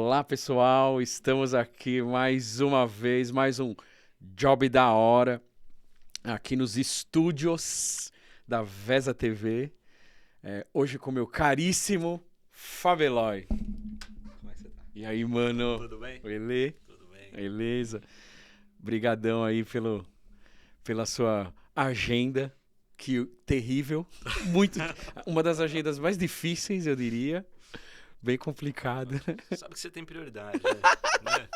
Olá, pessoal. Estamos aqui mais uma vez, mais um Job da Hora, aqui nos estúdios da Vesa TV. Hoje com meu caríssimo Fabeloy. Como é que você tá? E aí, mano? Tudo bem? Elê? Tudo bem. Beleza? Brigadão aí pela sua agenda, que terrível. Muito, uma das agendas mais difíceis, eu diria. Bem complicada. Sabe que você tem prioridade, né?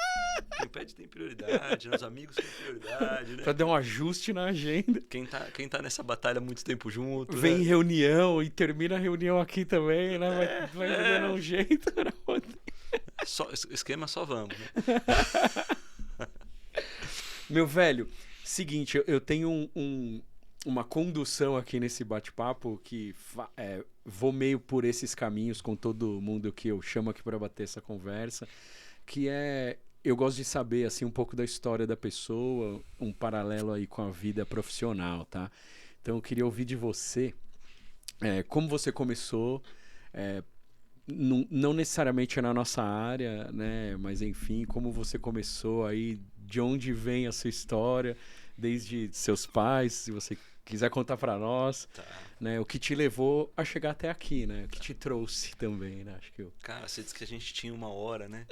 Quem pede tem prioridade, os amigos têm prioridade, né? Pra dar um ajuste na agenda. Quem tá nessa batalha há muito tempo junto, Vem né? reunião e termina a reunião aqui também, né? Vai dando um jeito. Esquema só vamos, né? Meu velho, seguinte, eu tenho uma condução aqui nesse bate-papo que vou meio por esses caminhos com todo mundo que eu chamo aqui para bater essa conversa, que eu gosto de saber assim um pouco da história da pessoa, um paralelo aí com a vida profissional, tá? Então eu queria ouvir de você como você começou, não necessariamente na nossa área, né? Mas enfim, como você começou aí, de onde vem a sua história, desde seus pais, se você quiser contar para nós, Tá. né? O que te levou a chegar até aqui, né? O que te trouxe também, né? Acho que Cara, você disse que a gente tinha 1 hora, né?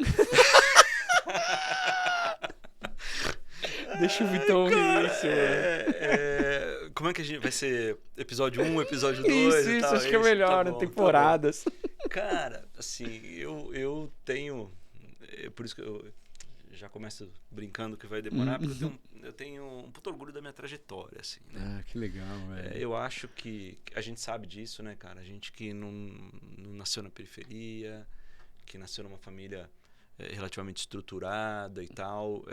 Deixa o Vitão ouvir isso, mano. Como é que a gente vai ser episódio 1, episódio 2 e Isso, tal? acho que é melhor, tá bom, temporadas. Tá bom. Cara, assim, eu tenho... por isso que eu já começo brincando que vai demorar, porque eu tenho um puto orgulho da minha trajetória, assim, né? Ah, que legal, velho. Eu acho que a gente sabe disso, né, cara? A gente que não nasceu na periferia, que nasceu numa família relativamente estruturada e tal,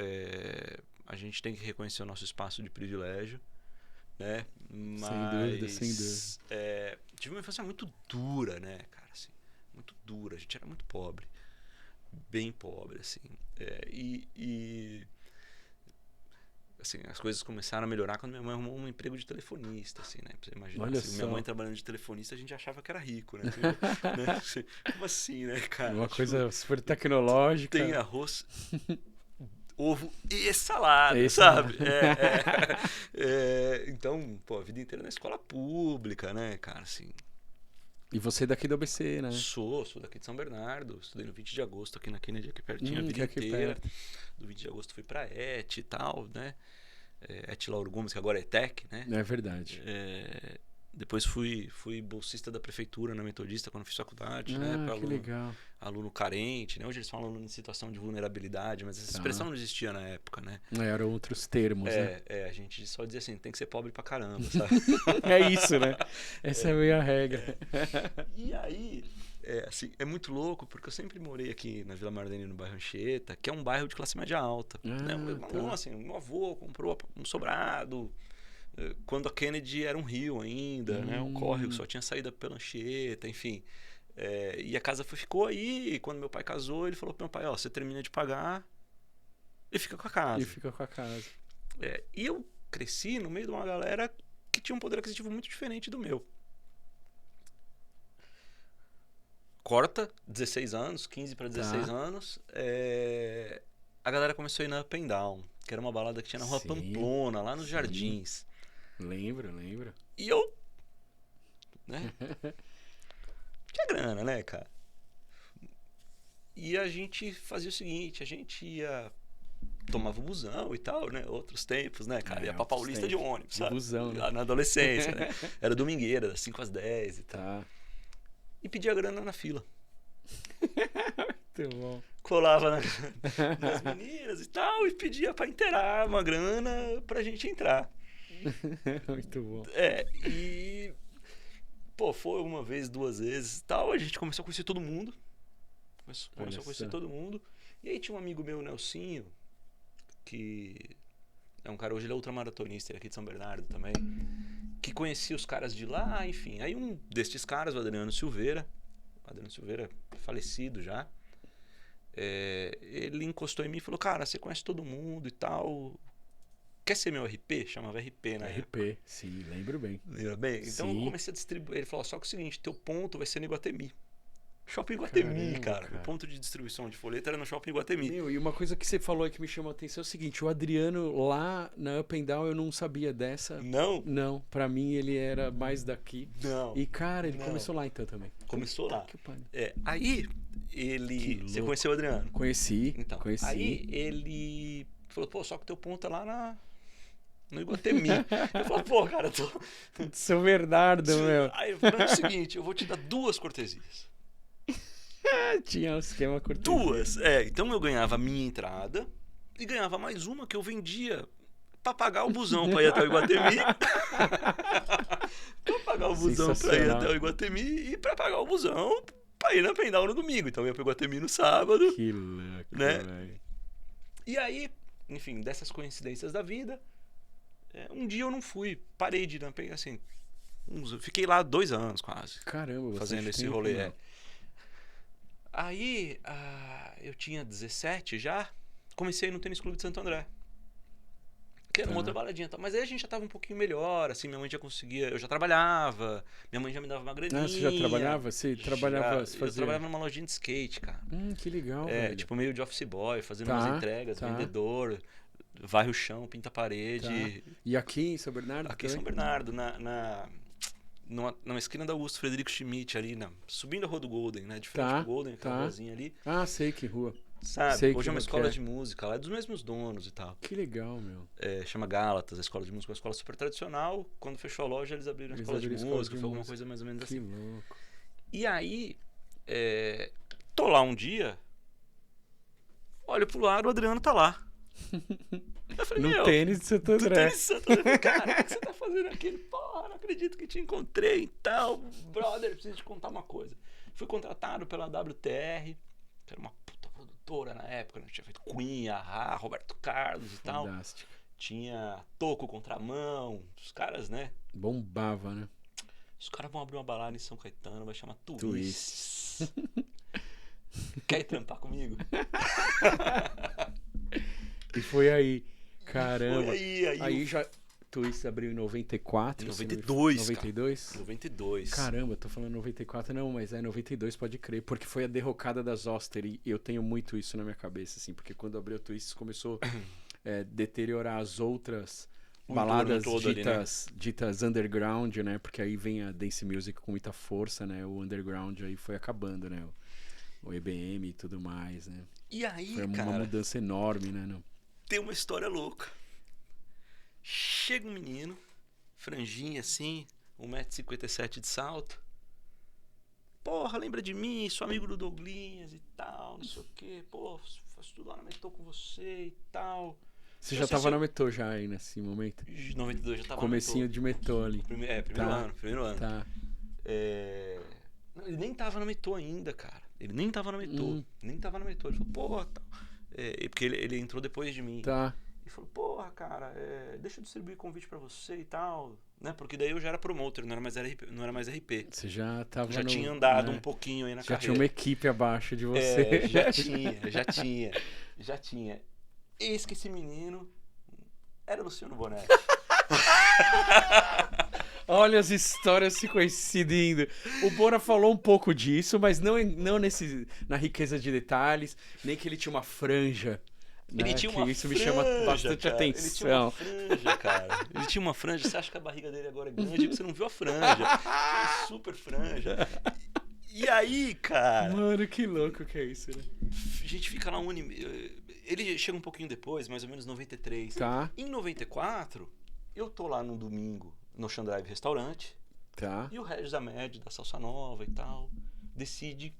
a gente tem que reconhecer o nosso espaço de privilégio, né? Mas Sem dúvida, sem dúvida. Tive uma infância muito dura, né, cara? Assim, muito dura. A gente era muito pobre, bem pobre, assim. Assim, as coisas começaram a melhorar quando minha mãe arrumou um emprego de telefonista, assim, né? Pra você imaginar, Olha assim, só. minha mãe trabalhando de telefonista, a gente achava que era rico, né? Como assim, né, cara? Uma coisa super tecnológica. Tem arroz, ovo e salada, E sabe? Então, pô, a vida inteira na escola pública, né, cara, assim. E você é daqui do ABC, né? Sou daqui de São Bernardo, estudei no 20 de agosto aqui na Kennedy, aqui pertinho, a vida aqui inteira. perto. Do 20 de agosto fui pra ET e tal, né? ET Lauro Gomes, que agora é ETEC, né? É verdade. Depois fui bolsista da prefeitura na Metodista quando fiz faculdade, né? Pra Que legal. aluno carente, né? Hoje eles falam aluno em situação de vulnerabilidade, mas essa expressão não existia na época, né? Eram outros termos, né? A gente só dizia assim, tem que ser pobre pra caramba, sabe? É isso, né? Essa é a minha regra. E aí, assim, é muito louco, porque eu sempre morei aqui na Vila Marlene, no bairro Anchieta, que é um bairro de classe média alta. Né? Assim, meu avô comprou um sobrado, quando a Kennedy era um rio ainda, né? Um córrego, só tinha saída pela Anchieta, enfim. E a casa ficou aí, e quando meu pai casou, ele falou pro meu pai, ó, você termina de pagar e fica com a casa. E eu cresci no meio de uma galera que tinha um poder aquisitivo muito diferente do meu. Corta, 16 anos, 15 para 16 anos, a galera começou a ir na Up and Down, que era uma balada que tinha na rua Pamplona, lá nos Jardins. Lembro. E eu, né? Tinha grana, né, cara? E a gente fazia o seguinte, a gente ia... Tomava o busão e tal, né? Outros tempos, né, cara? Ia pra Paulista de ônibus, sabe? Busão, né? Lá na adolescência, né? Era domingueira, das 5 às 10 e tal. Tá. E pedia grana na fila. Muito bom. Colava nas meninas e tal, e pedia pra inteirar uma grana pra gente entrar. Muito bom. E... Pô, foi uma vez, 2 vezes e tal, a gente começou a conhecer todo mundo. Começou a conhecer todo mundo. E aí tinha um amigo meu, Nelsinho, que é um cara, hoje ele é ultramaratonista, ele é aqui de São Bernardo também, que conhecia os caras de lá, enfim. Aí um destes caras, o Adriano Silveira falecido já, ele encostou em mim e falou, cara, você conhece todo mundo e tal, quer ser meu RP? Chamava RP, né? RP, sim, lembro bem. Lembra bem? Então Sim. eu comecei a distribuir, ele falou, só que é o seguinte, teu ponto vai ser no Iguatemi. Shopping Iguatemi, Caramba, cara. O ponto de distribuição de folheto era no Shopping Iguatemi. Meu, e uma coisa que você falou aí que me chamou a atenção é o seguinte, o Adriano lá na Up and Down eu não sabia dessa. Não? Não, pra mim ele era mais daqui. Não. E cara, ele Não. começou lá então também. Começou lá. Que pariu. Aí, Que você louco. conheceu o Adriano? Conheci, Então, conheci. aí ele falou, pô, só que teu ponto é lá no Iguatemi. Eu falei, pô, cara, Seu Bernardo, meu. Aí eu falei, é o seguinte, eu vou te dar 2 cortesias. Tinha um esquema cortesia. 2. Então eu ganhava a minha entrada e ganhava mais uma que eu vendia pra pagar o busão pra ir até o Iguatemi. Pra pagar o busão pra ir até o Iguatemi e pra pagar o busão pra ir na Pendal no domingo. Então eu ia pro Iguatemi no sábado. Que louco, né? velho. E aí, enfim, dessas coincidências da vida, um dia eu não fui. Parei de ir na Pendal, assim. Fiquei lá 2 anos quase. Caramba, fazendo esse tempo, rolê. né? Aí, eu tinha 17 já, comecei no Tênis Clube de Santo André. Que era uma outra baladinha. Mas aí a gente já tava um pouquinho melhor, assim, minha mãe já conseguia... Eu já trabalhava, minha mãe já me dava uma graninha. Ah, você já trabalhava? Você trabalhava... Eu trabalhava numa lojinha de skate, cara. Que legal, velho. Tipo meio de office boy, fazendo umas entregas, vendedor, varre o chão, pinta a parede. Tá. E aqui em São Bernardo? Aqui em São Bernardo, numa esquina da Augusto Frederico Schmidt, ali, subindo a Rua do Golden, né? De frente do Golden, aquela ruazinha ali. Ah, sei que rua. Sabe? Sei Hoje é uma escola de música, lá é dos mesmos donos e tal. Que legal, meu. Chama Gálatas, a escola de música, uma escola super tradicional. Quando fechou a loja, eles abriram a escola de música, foi alguma coisa mais ou menos assim. Que louco. E aí, tô lá um dia, olho pro lado, o Adriano tá lá. Eu falei, no tênis de Santo André. Cara, o que você tá fazendo aqui? Ele, porra, não acredito que te encontrei e tal. Brother, preciso te contar uma coisa. Fui contratado pela WTR, que era uma puta produtora na época, né? Tinha feito Queen, Ahá, Roberto Carlos e tal. Fantástico. Tinha Toco, Contramão, os caras, né? Bombava, né? Os caras vão abrir uma balada em São Caetano, vai chamar Twists. Quer ir trampar comigo? E foi aí. Caramba. Foi aí já... Twists abriu em 94. 92, 92? Cara. 92. Caramba, tô falando 94, não, mas 92, pode crer. Porque foi a derrocada das Oster. E eu tenho muito isso na minha cabeça, assim. Porque quando abriu o Twists, começou a deteriorar as outras baladas ditas underground, né? Porque aí vem a dance music com muita força, né? O underground aí foi acabando, né? O EBM e tudo mais, né? E aí, foi cara, uma mudança enorme, né? Não? Tem uma história louca. Chega um menino, franjinha assim, 1,57 m de salto. Porra, lembra de mim? Sou amigo do Douglinhas e tal, não sei o quê. Pô, faço tudo lá na Metô com você e tal. Você já tava na Metô já aí nesse momento? 92 já tava comecinho de Metô ali. Primeiro ano. Tá. Não, ele nem tava na Metô ainda, cara. Ele nem tava na Metô. Nem tava na Metô. Ele falou, porra, tal. Porque ele entrou depois de mim. Tá. E falou, porra, cara, deixa eu distribuir convite pra você e tal, né? Porque daí eu já era promoter, não era mais RP. Você já tava tinha andado um pouquinho aí na carreira. Já tinha uma equipe abaixo de você. Já tinha. Eis que esse menino era Luciano Bonetti. Olha as histórias se coincidindo. O Bora falou um pouco disso, mas não na riqueza de detalhes, nem que ele tinha uma franja. Ele tinha uma isso franja, me chama bastante atenção. Ele tinha uma franja, Você acha que a barriga dele agora é grande? Você não viu a franja. Super franja. E aí, cara... Mano, que louco que é isso, né? A gente fica lá um ano e meio. Ele chega um pouquinho depois, mais ou menos 93. Tá. Em 94, eu tô lá no domingo, no Ocean Drive Restaurante. Tá. E o Regis Amédio, da Salsa Nova e tal, decide...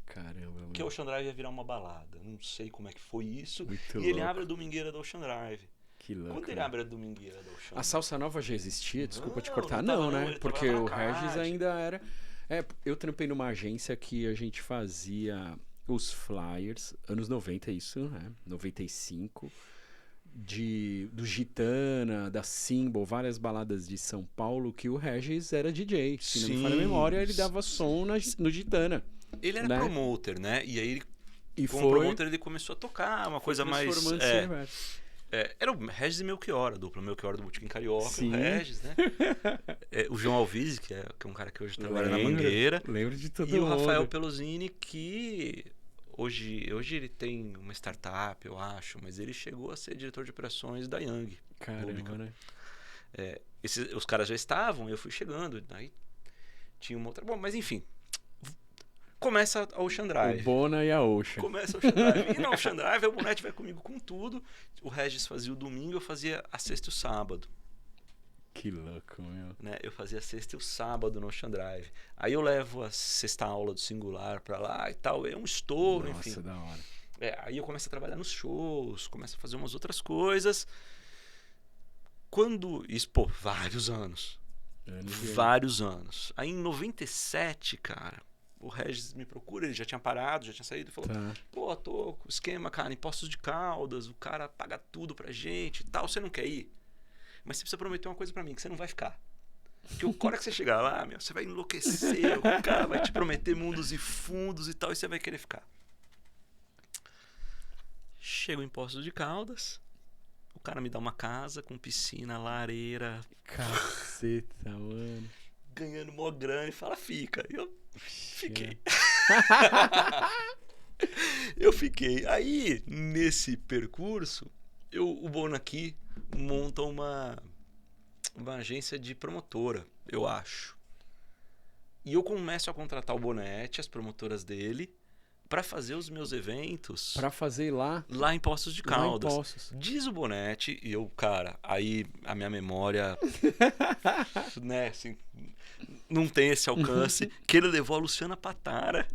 Caramba, que o Ocean Drive ia virar uma balada. Não sei como é que foi isso. Muito ele abre a domingueira do Ocean Drive. Que louco. Quando ele abre a domingueira do Ocean Drive... A Salsa Nova já existia? Desculpa te cortar. Não, né? Porque o Regis Regis ainda era... eu trampei numa agência que a gente fazia os flyers, anos 90 isso, né? 95, do Gitana, da Symbol, várias baladas de São Paulo, que o Regis era DJ. Se não me falha a memória, ele dava som no Gitana. Ele era promoter, né? E aí, como promoter, ele começou a tocar uma coisa mais... Era o Regis e Melchior, a dupla Melchior do Botequim Carioca, Sim. o Regis, né? O João Alvise, que é um cara que hoje trabalha na Lembro, Mangueira. Lembro de todo E o mundo. Rafael Pelosini, que hoje ele tem uma startup, eu acho, mas ele chegou a ser diretor de operações da Yang. Caramba, né? Os caras já estavam, eu fui chegando, aí tinha uma outra... Bom, mas enfim, começa a Ocean Drive. O Bona e a Ocean. Começa a Ocean Drive. E na Ocean Drive, o Bonetti vai comigo com tudo. O Regis fazia o domingo, eu fazia a sexta e o sábado. Que louco, meu. Né? Eu fazia a sexta e o sábado no Ocean Drive. Aí eu levo a sexta aula do Singular pra lá e tal. É um estouro, Nossa, enfim. da hora. Aí eu começo a trabalhar nos shows, começo a fazer umas outras coisas. Isso, vários anos. Vários anos. Aí em 97, cara, o Regis me procura, ele já tinha parado, já tinha saído e falou: pô, tô com esquema, cara, em Poços de Caldas, o cara paga tudo pra gente e tal, você não quer ir? Mas você precisa prometer uma coisa pra mim, que você não vai ficar. Porque o hora que você chegar lá, meu, você vai enlouquecer, o cara vai te prometer mundos e fundos e tal, e você vai querer ficar. Chego em Poços de Caldas, o cara me dá uma casa com piscina, lareira. Caceta, mano. Ganhando mó grana e fala, fica. Eu fiquei. Eu fiquei. Aí, nesse percurso, o Bona aqui monta uma agência de promotora, eu acho. E eu começo a contratar o Bonetti, as promotoras dele, para fazer os meus eventos. Pra fazer lá em Poços de Caldas. Lá em Poços. Diz o Bonetti, e eu, cara, aí a minha memória, né, assim, não tem esse alcance, que ele levou a Luciana Patara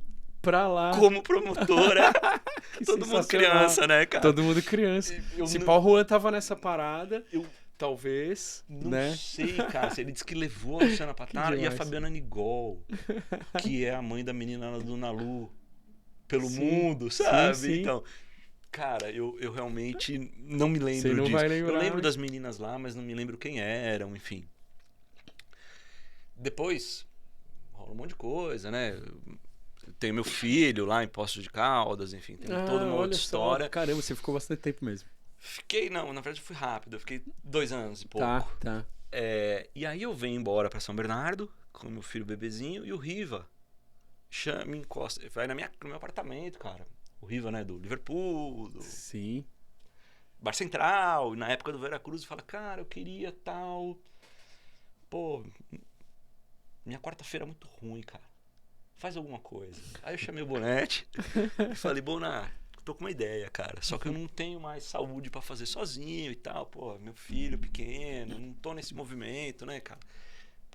pra lá como promotora. Todo mundo criança, né, cara? Todo mundo criança. Se Paulo Juan tava nessa parada, talvez, não né? sei, cara. Ele disse que levou a Luciana Patara e a Fabiana Nigol, que é a mãe da menina do Nalu, pelo mundo, sabe? Sim. Então, cara, eu realmente não me lembro Você não disso. Vai lembrar, eu lembro das meninas lá, mas não me lembro quem eram, enfim. Depois, rola um monte de coisa, né? Tenho meu filho lá em Poços de Caldas, enfim, tem toda uma outra história. Caramba, você ficou bastante tempo mesmo. Fiquei, não, na verdade eu fui rápido, eu fiquei 2 anos e pouco. Tá. E aí eu venho embora pra São Bernardo com meu filho bebezinho e o Riva me encosta, vai no meu apartamento, cara. O Riva, né, do Liverpool, do Sim. Bar Central, na época do Veracruz, fala, cara, eu queria tal. Pô, minha quarta-feira é muito ruim, cara. Faz alguma coisa. Aí eu chamei o Bonetti e falei, Bona, tô com uma ideia, cara. Só que eu não tenho mais saúde pra fazer sozinho e tal. Pô, meu filho pequeno, não tô nesse movimento, né, cara?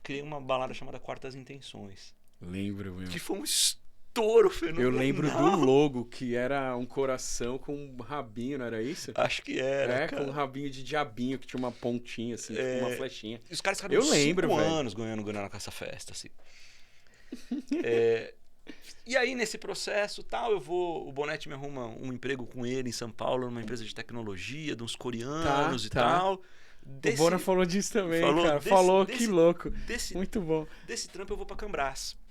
Criei uma balada chamada Quartas Intenções. Lembro, meu. Que foi um estouro fenomenal. Eu lembro do logo, que era um coração com um rabinho, não era isso? Acho que era, cara. Com um rabinho de diabinho, que tinha uma pontinha, assim, tipo uma flechinha. Os caras ficaram 5 anos ganhando com essa festa, assim. E aí, nesse processo, tal, o Bonetti me arruma um emprego com ele em São Paulo, numa empresa de tecnologia, de uns coreanos e tal. O Bona falou disso também, cara. Que louco. Muito bom. Desse trampo eu vou pra Cambrás.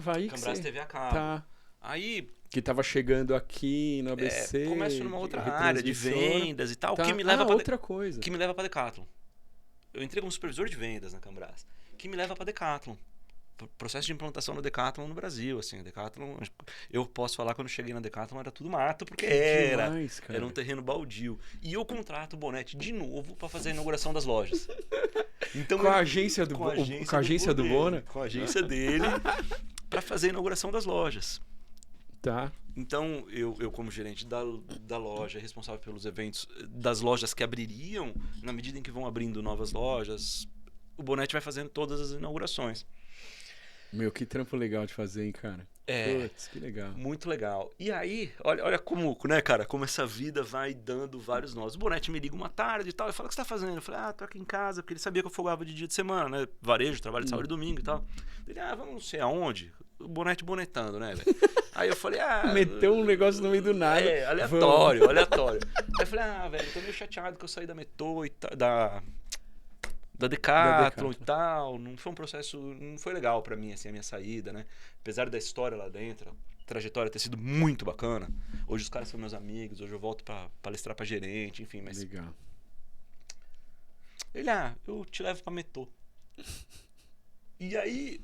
Vai Cambrás TV a cabo. Tá. Aí... Que tava chegando aqui no ABC. Começo numa outra área de vendas e tal. Tá. Que me leva pra outra coisa. Que me leva pra Decathlon. Eu entrei como supervisor de vendas na Cambrás. Que me leva pra Decathlon. Processo de implantação da Decathlon no Brasil, assim, a Decathlon, eu posso falar, quando eu cheguei na Decathlon era tudo mato, porque era um terreno baldio. E eu contrato o Bonetti de novo para fazer a inauguração das lojas. Então, com a agência do Bona? Com a agência dele, para fazer a inauguração das lojas. Tá. Então, eu como gerente da loja, responsável pelos eventos das lojas que abririam, na medida em que vão abrindo novas lojas, o Bonetti vai fazendo todas as inaugurações. Meu, que trampo legal de fazer, hein, cara? Putz, que legal. Muito legal. E aí, olha como, né, cara, como essa vida vai dando vários nós. O Bonetti me liga uma tarde e tal, e fala, o que você tá fazendo? Eu falei, tô aqui em casa, porque ele sabia que eu folgava de dia de semana, né? Varejo, trabalho de sábado e domingo e tal. Ele, vamos não sei aonde. O Bonetti bonetando, né, velho? Aí eu falei, meteu um negócio no meio do nada. Aleatório. Aí eu falei, velho, tô meio chateado que eu saí da Metô e da Decathlon e tal, não foi um processo, não foi legal pra mim, assim, a minha saída, né? Apesar da história lá dentro, trajetória ter sido muito bacana. Hoje os caras são meus amigos, hoje eu volto pra palestrar pra gerente, enfim, mas... Legal. Ele, eu te levo pra Metrô. E aí,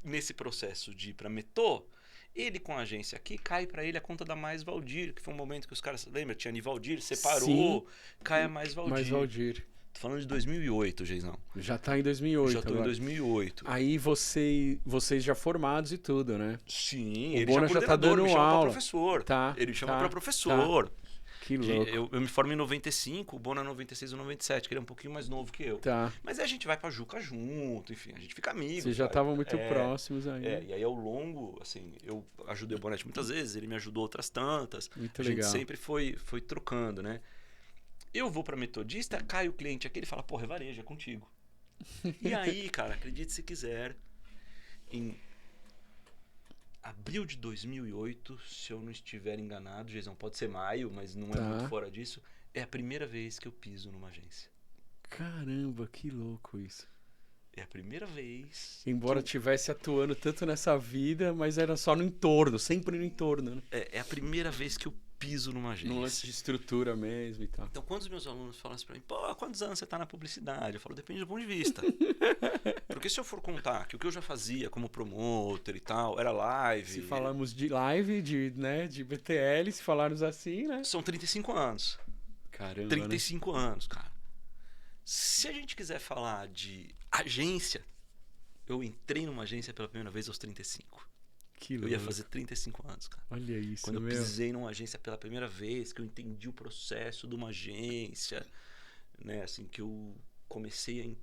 nesse processo de ir pra Metrô, ele com a agência aqui, cai pra ele a conta da Mais Valdir, que foi um momento que os caras... Lembra? Tinha Nivaldir, separou, Sim. cai a Mais Valdir. Mais Valdir. Tô falando de 2008, Geizão. Já tá em 2008 Já tô agora. em 2008. Aí vocês já formados e tudo, né? Sim, O ele Bona já tá dando me chama aula. pra professor. Tá, Ele me chama tá, pra professor. Que louco. Eu me formo em 95, o Bona 96 ou 97, que ele é um pouquinho mais novo que eu. Tá. Mas aí a gente vai pra Juca junto, enfim, a gente fica amigo. Vocês já estavam muito próximos aí. E aí ao longo, assim, eu ajudei o Bonatti muitas vezes, ele me ajudou outras tantas. Muito a legal. gente sempre foi trocando, né? Eu vou pra Metodista, cai o cliente aqui, ele fala, porra, é varejo, é contigo. E aí, cara, acredite se quiser, em abril de 2008, se eu não estiver enganado, Geizão, pode ser maio, mas não é muito fora disso, é a primeira vez que eu piso numa agência. Caramba, que louco isso. É a primeira vez. Embora tivesse atuando tanto nessa vida, mas era só no entorno, sempre no entorno, né? É a primeira vez que eu piso numa agência. No lance de estrutura mesmo e tal. Então, quando os meus alunos falam assim pra mim, pô, há quantos anos você tá na publicidade? Eu falo, depende do ponto de vista. Porque se eu for contar que o que eu já fazia como promotor e tal, era live... Se falamos de live, de BTL, se falarmos assim, né? São 35 anos. Caramba, 35 anos, cara. Se a gente quiser falar de agência, eu entrei numa agência pela primeira vez aos 35. Que eu louco. ia fazer 35 anos, cara. Olha isso, quando eu pisei numa agência pela primeira vez, que eu entendi o processo de uma agência, né, assim, que eu comecei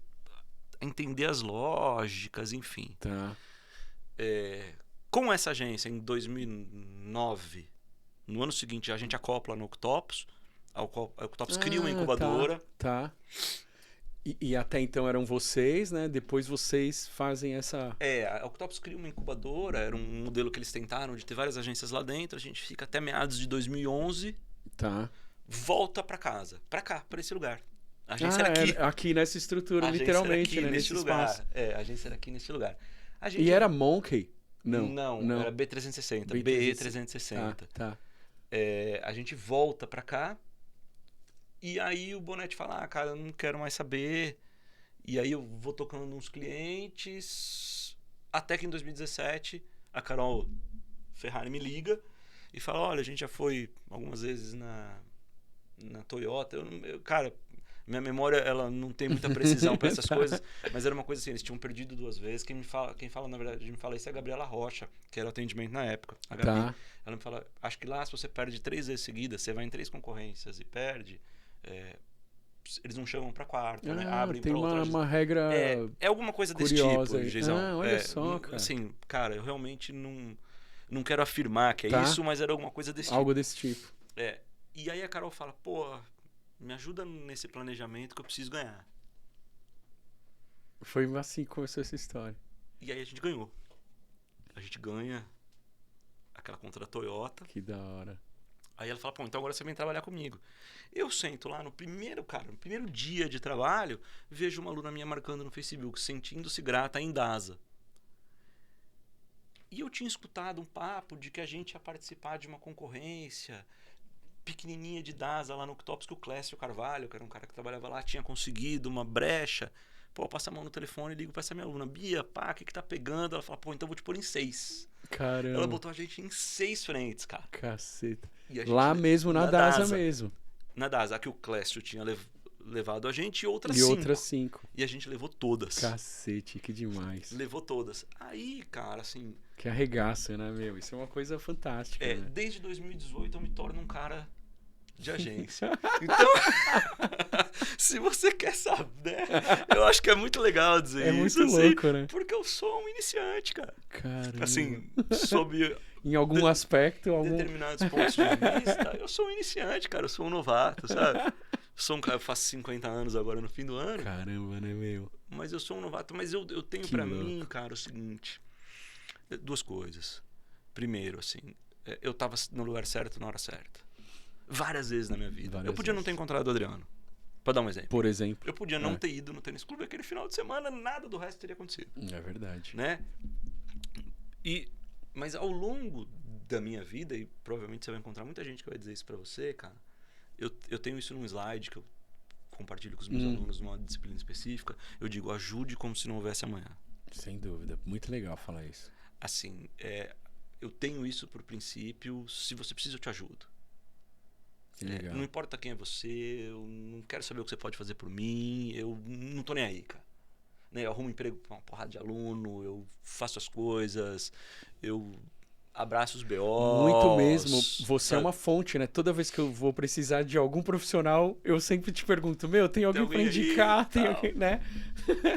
a entender as lógicas, enfim. Tá. Com essa agência, em 2009, no ano seguinte, a gente acopla no Octopus. A Octopus cria uma incubadora. Tá. E até então eram vocês, né? Depois vocês fazem essa... A Octopus cria uma incubadora, era um modelo que eles tentaram de ter várias agências lá dentro. A gente fica até meados de 2011. Tá. Volta pra casa. Pra cá, pra esse lugar. A agência era aqui. Aqui nessa estrutura, literalmente, né? Nesse lugar. espaço. A agência era aqui nesse lugar. E era Monkey? Não, era B360. BE360. Tá. A gente volta pra cá. E aí o Bonetti fala, cara, eu não quero mais saber. E aí eu vou tocando uns clientes. Até que em 2017, a Carol Ferrari me liga e fala, olha, a gente já foi algumas vezes na Toyota. Cara, minha memória ela não tem muita precisão para essas coisas, mas era uma coisa assim, eles tinham perdido 2 vezes. Quem fala, na verdade, me fala isso é a Gabriela Rocha, que era o atendimento na época. A Gabi, ela me fala, acho que lá se você perde 3 vezes seguidas, você vai em 3 concorrências e perde... eles não chamam pra quarta, né? Abrem tem pra outra. Uma regra é alguma coisa desse curiosa tipo, Geizão. olha só, cara. Assim, cara, eu realmente não quero afirmar que é isso, mas era alguma coisa desse tipo. Algo desse tipo. E aí a Carol fala, pô, me ajuda nesse planejamento que eu preciso ganhar. Foi assim que começou essa história. E aí a gente ganhou. A gente ganha aquela conta da Toyota. Que da hora. Aí ela fala, pô, então agora você vem trabalhar comigo. Eu sento lá no primeiro dia de trabalho, vejo uma aluna minha marcando no Facebook, sentindo-se grata em DASA. E eu tinha escutado um papo de que a gente ia participar de uma concorrência pequenininha de DASA lá no Octopus, que o Clécio Carvalho, que era um cara que trabalhava lá, tinha conseguido uma brecha. Pô, eu passo a mão no telefone e ligo pra essa minha aluna, Bia, pá, o que tá pegando? Ela fala, pô, então eu vou te pôr em 6. Caramba. Ela botou a gente em 6 frentes, cara. Caceta. Lá mesmo, na DASA mesmo. Na DASA, a que o Clécio tinha levado a gente e outras 5. E a gente levou todas. Cacete, que demais. Levou todas. Aí, cara, assim... Que arregaça, né, meu? Isso é uma coisa fantástica, né? Desde 2018 eu me torno um cara de agência. Então, se você quer saber, eu acho que é muito legal dizer isso. É muito louco, né? Porque eu sou um iniciante, cara. Caramba. Assim, sob... em algum aspecto, determinados pontos de vista, eu sou um iniciante, cara. Eu sou um novato, sabe? Eu faço 50 anos agora no fim do ano. Caramba, né, meu? Mas eu sou um novato. Mas eu tenho pra mim, cara, o seguinte. 2 coisas. Primeiro, assim, eu tava no lugar certo na hora certa. Várias vezes na minha vida. Eu podia não ter encontrado o Adriano. Pra dar um exemplo. Por exemplo. Eu podia não ter ido no tênis clube aquele final de semana, nada do resto teria acontecido. É verdade. Né? Mas ao longo da minha vida, e provavelmente você vai encontrar muita gente que vai dizer isso pra você, cara. Eu tenho isso num slide que eu compartilho com os meus alunos numa disciplina específica. Eu digo, ajude como se não houvesse amanhã. Sem dúvida. Muito legal falar isso. Assim, eu tenho isso por princípio. Se você precisa, eu te ajudo. Que legal. Não importa quem é você, eu não quero saber o que você pode fazer por mim, eu não tô nem aí, cara. Né? Eu arrumo emprego pra uma porrada de aluno, eu faço as coisas, eu abraço os BOs. Muito mesmo. Você sabe? é uma fonte, né? Toda vez que eu vou precisar de algum profissional, eu sempre te pergunto, meu, tem alguém pra indicar? aí, Tem tal. alguém, né?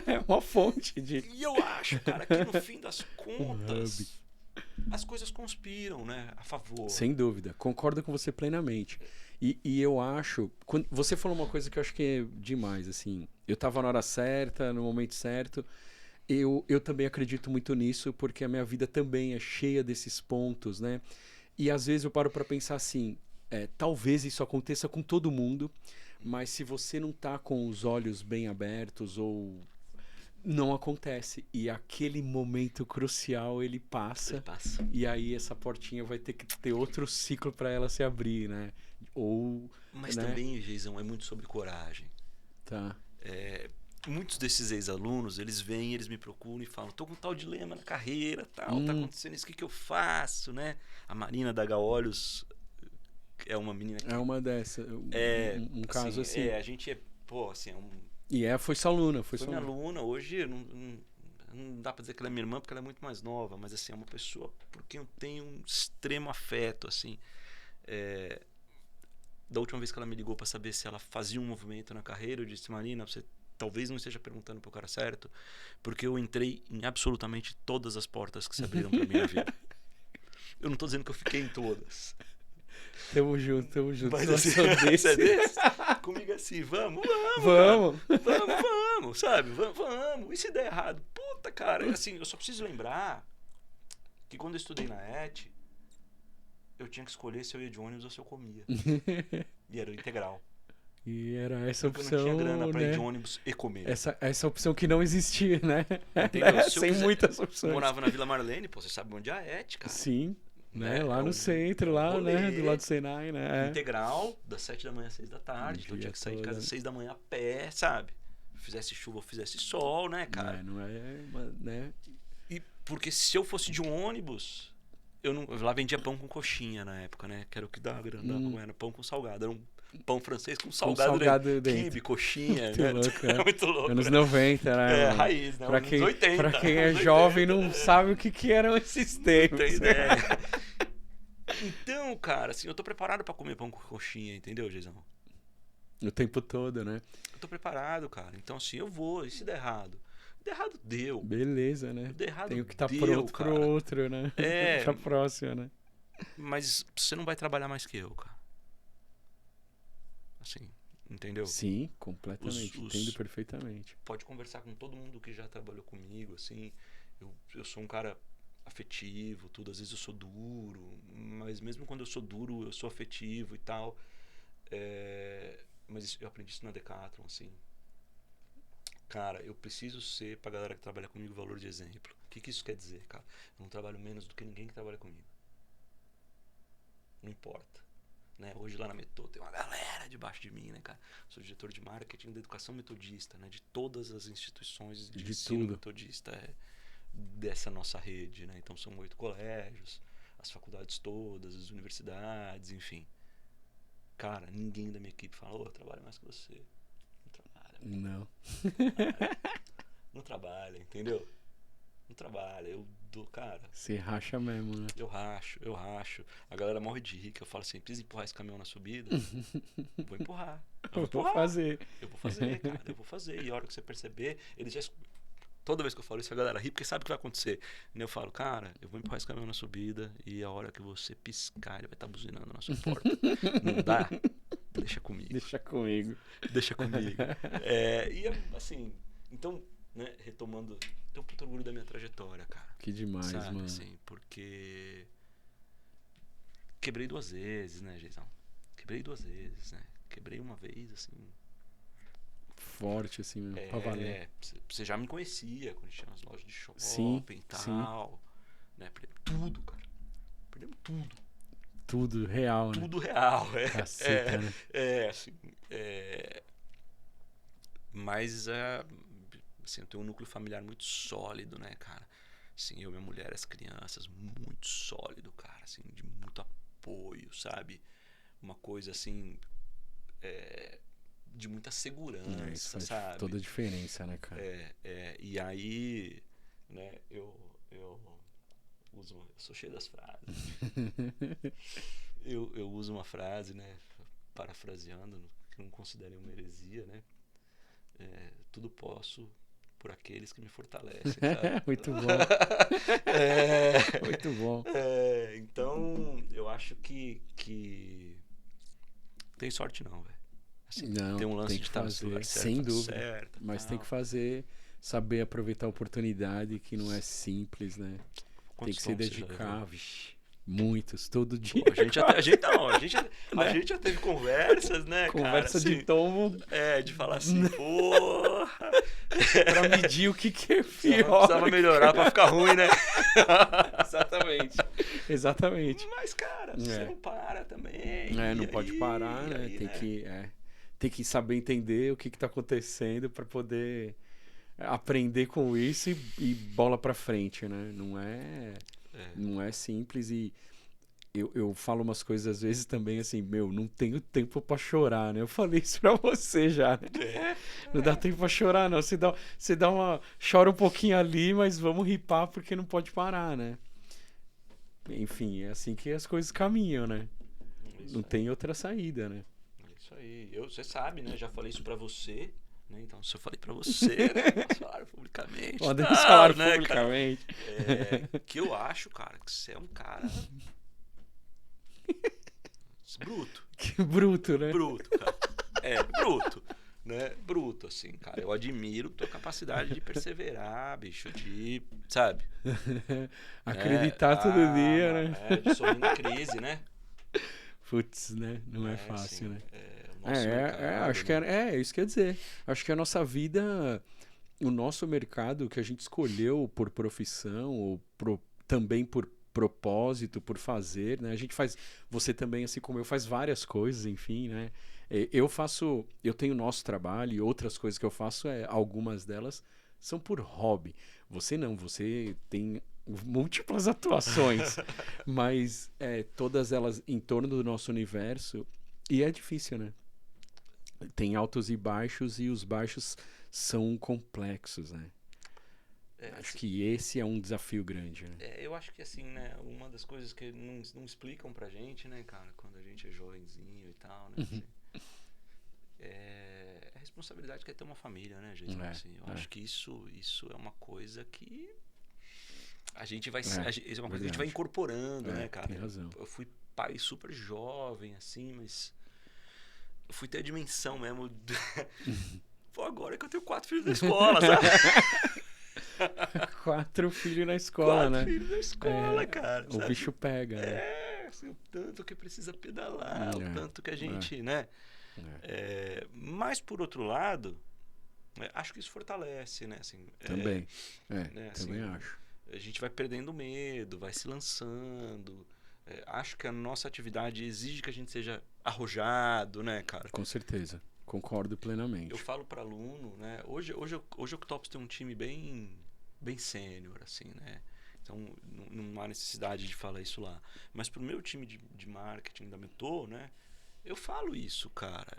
É uma fonte de... E eu acho, cara, que no fim das contas, as coisas conspiram, né? A favor. Sem dúvida. Concordo com você plenamente. E eu acho... Você falou uma coisa que eu acho que é demais, assim. Eu tava na hora certa, no momento certo. Eu também acredito muito nisso, porque a minha vida também é cheia desses pontos, né? E às vezes eu paro para pensar assim, talvez isso aconteça com todo mundo, mas se você não tá com os olhos bem abertos ou não acontece. E aquele momento crucial ele passa. E aí essa portinha vai ter que ter outro ciclo para ela se abrir, né? Ou, Mas né? também, Geizão, é muito sobre coragem. Tá. Muitos desses ex-alunos, eles vêm, eles me procuram e falam, tô com tal dilema na carreira, tal, tá acontecendo isso, o que eu faço, né? A Marina da Gaolhos é uma menina que... É uma dessa. Um caso assim. a gente assim, E foi sua aluna, foi minha aluna. Hoje não dá pra dizer que ela é minha irmã porque ela é muito mais nova, mas assim, é uma pessoa por quem eu tenho um extremo afeto, assim. Da última vez que ela me ligou pra saber se ela fazia um movimento na carreira, eu disse, Marina, você talvez não esteja perguntando pro cara certo, porque eu entrei em absolutamente todas as portas que se abriram pra mim na vida. Eu não tô dizendo que eu fiquei em todas. Tamo junto. Mas Sou assim, desse. você é desse? Comigo assim, vamos, sabe? Vamos. E se der errado? Puta, cara, assim, eu só preciso lembrar que quando eu estudei na ET, eu tinha que escolher se eu ia de ônibus ou se eu comia. E era o integral. E era essa Porque opção, eu não tinha grana pra ir né? de ônibus e comer. Essa opção que não existia, né? Entendeu? Se eu Sem quiser- muitas opções. Morava na Vila Marlene, pô, você sabe onde é a ET, cara. Sim, né? Né? Lá É no um- centro, é um lá, né? rolê. Do lado do Senai, né? Integral, das 7 da manhã às 6 da tarde. O Então eu dia tinha que sair de todo. casa às 6 da manhã a pé, sabe? Fizesse chuva ou fizesse sol, né, cara? Não é, né? E porque se eu fosse de um ônibus, lá vendia pão com coxinha na época, né? Que era o que dava grana, não era pão com salgado. Era um pão francês com salgado, dentro. Quibe, coxinha, Muito né? louco, Era muito louco. Anos né? 90, né? mano? Raiz, né? Pra Anos quem, 80. pra quem é anos jovem 80, não sabe o que eram esses tempos. Tem ideia. Então, cara, assim, eu tô preparado pra comer pão com coxinha, entendeu, Geizão? O tempo todo, né? Eu tô preparado, cara. Então, assim, eu vou. E se der errado? Der errado, deu. Beleza, né? Der errado, Tenho que estar deu, pronto cara. pro outro, né? Pra próxima, né? Mas você não vai trabalhar mais que eu, cara. Assim, entendeu? Sim, completamente. Entendo perfeitamente. Pode conversar com todo mundo que já trabalhou comigo, assim. Eu sou um cara afetivo, tudo. Às vezes eu sou duro, mas mesmo quando eu sou duro, eu sou afetivo e tal. Mas eu aprendi isso na Decathlon, assim. Cara, eu preciso ser, pra galera que trabalha comigo, valor de exemplo. O que isso quer dizer, cara? Eu não trabalho menos do que ninguém que trabalha comigo. Não importa. Né? Hoje lá na Metô tem uma galera debaixo de mim, né, cara? Sou diretor de marketing da educação metodista, né? De todas as instituições de ensino tudo. metodista dessa nossa rede, né? Então são 8 colégios, as faculdades todas, as universidades, enfim. Cara, ninguém da minha equipe fala, eu trabalho mais que você. Não trabalha. Não. Não trabalha, entendeu? Não trabalha. Eu dou, cara. Você racha mesmo, né? Eu racho. A galera morre de rir, que eu falo assim, precisa empurrar esse caminhão na subida? Vou empurrar. Eu vou fazer. Eu vou fazer, cara. Eu vou fazer. E a hora que você perceber, eles já... Toda vez que eu falo isso, a galera ri, porque sabe o que vai acontecer. E eu falo, cara, eu vou empurrar esse caminhão na subida e a hora que você piscar, ele vai estar buzinando na sua porta. Não dá? Deixa comigo. Deixa comigo. E assim, então, né, retomando, tenho um puto orgulho da minha trajetória, cara. Que demais, sabe, mano. assim, porque quebrei 2 vezes, né, Geizão? Quebrei 2 vezes, né? Quebrei uma vez, assim... Forte, assim, mesmo, pra valer. Você já me conhecia quando tinha as lojas de shopping Sim, e tal. Né? Tudo, cara. Perdemos tudo. Tudo real, né? Tudo real. Caceta, né? Assim, mas, assim, eu tenho um núcleo familiar muito sólido, né, cara? Assim, eu, minha mulher, as crianças, muito sólido, cara, assim, de muito apoio, sabe? Uma coisa, assim, de muita segurança, Isso faz sabe? toda a diferença, né, cara? E aí, né, eu uso, eu sou cheio das frases. eu uso uma frase, né, parafraseando, que não considero uma heresia, né? Tudo posso por aqueles que me fortalecem, sabe? Muito bom. Muito bom. Então, eu acho que tem sorte não, velho. Assim, Não, tem um lance tem de que estar no lugar fazer, certo, sem hora dúvida. certa, Mas tem tal. que fazer, saber aproveitar a oportunidade, que não é simples, né? Tem Quantos que se tombos você já dedicar, levou? vixe, muitos, todo dia. Pô, a gente Né? já teve conversas, né, cara? Conversa de Assim, tombo de falar assim, porra, pra medir o que é pior. precisava melhorar pra ficar ruim, né? Exatamente. Exatamente. Mas, cara, você não para também. Não pode parar, né? Tem que saber entender o que tá acontecendo para poder aprender com isso e bola para frente, né? Não é simples e eu falo umas coisas às vezes também assim, não tenho tempo para chorar, né? Eu falei isso pra você já, né? Não dá tempo pra chorar, não. Você dá chora um pouquinho ali, mas vamos ripar porque não pode parar, né? Enfim, é assim que as coisas caminham, né? Não tem outra saída, né? É isso aí. Você sabe, né? Já falei isso pra você, né? Então, se eu falei pra você, né? Posso falar publicamente. Podemos falar né, publicamente. Que eu acho, cara, que você é um cara bruto. Que bruto, né? Bruto, cara. Bruto. Né? Bruto, assim, cara. Eu admiro tua capacidade de perseverar, bicho, de, sabe? Acreditar todo dia, mano, né? de sorrir na crise, né? Putz, né? Não é fácil, assim, né? O nosso mercado, acho que é isso que quer dizer. Acho que a nossa vida, o nosso mercado que a gente escolheu por profissão ou também por propósito, por fazer, né? A gente faz, você também, assim como eu, faz várias coisas, enfim, né? Eu tenho nosso trabalho e outras coisas que eu faço, algumas delas são por hobby. Você não, você tem múltiplas atuações, mas todas elas em torno do nosso universo e é difícil, né? Tem altos e baixos e os baixos são complexos, né? Acho que esse é um desafio grande, né? Eu acho que assim, né? Uma das coisas que não explicam pra gente, né, cara, quando a gente é jovenzinho e tal, né? Assim, a responsabilidade que é ter uma família, né, gente? Assim, eu acho que isso é uma coisa que a gente vai, é uma coisa que a gente vai incorporando, né, cara? Tem razão. Eu fui pai super jovem, assim, mas eu fui ter a dimensão mesmo. Pô, agora que eu tenho 4 filhos na escola, sabe? 4 filhos na escola, 4 né? filhos na escola, cara. O bicho pega, né? Assim, o tanto que precisa pedalar, o tanto que a gente, né? Mas, por outro lado, acho que isso fortalece, né? Assim, também. Né? Também assim, acho. A gente vai perdendo medo, vai se lançando. Acho que a nossa atividade exige que a gente seja arrojado, né, cara? Com certeza. Concordo plenamente. Eu falo para aluno, né? Hoje o Octopus tem um time bem sênior, assim, né? Então, não há necessidade de falar isso lá. Mas pro meu time de marketing da Meto, né? Eu falo isso, cara.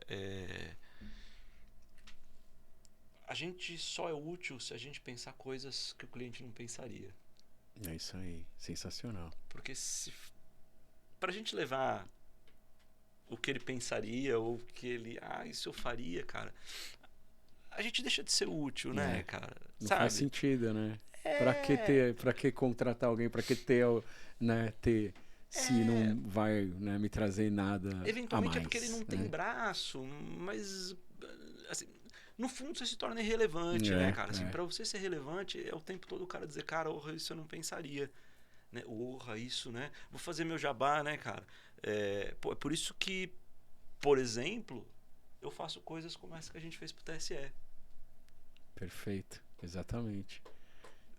A gente só é útil se a gente pensar coisas que o cliente não pensaria. É isso aí. Sensacional. Porque pra gente levar o que ele pensaria ou o que ele... isso eu faria, cara. A gente deixa de ser útil, né, cara? Não Sabe? faz sentido, né? Pra que contratar alguém? Pra que ter se não vai, né, me trazer nada eventualmente a mais, é porque ele não tem braço, mas assim, no fundo você se torna irrelevante, né, cara? Assim, pra você ser relevante, é o tempo todo o cara dizer, cara, isso eu não pensaria. Né? Isso, né? Vou fazer meu jabá, né, cara? É por isso que, por exemplo, eu faço coisas como essa que a gente fez pro TSE. Perfeito, exatamente.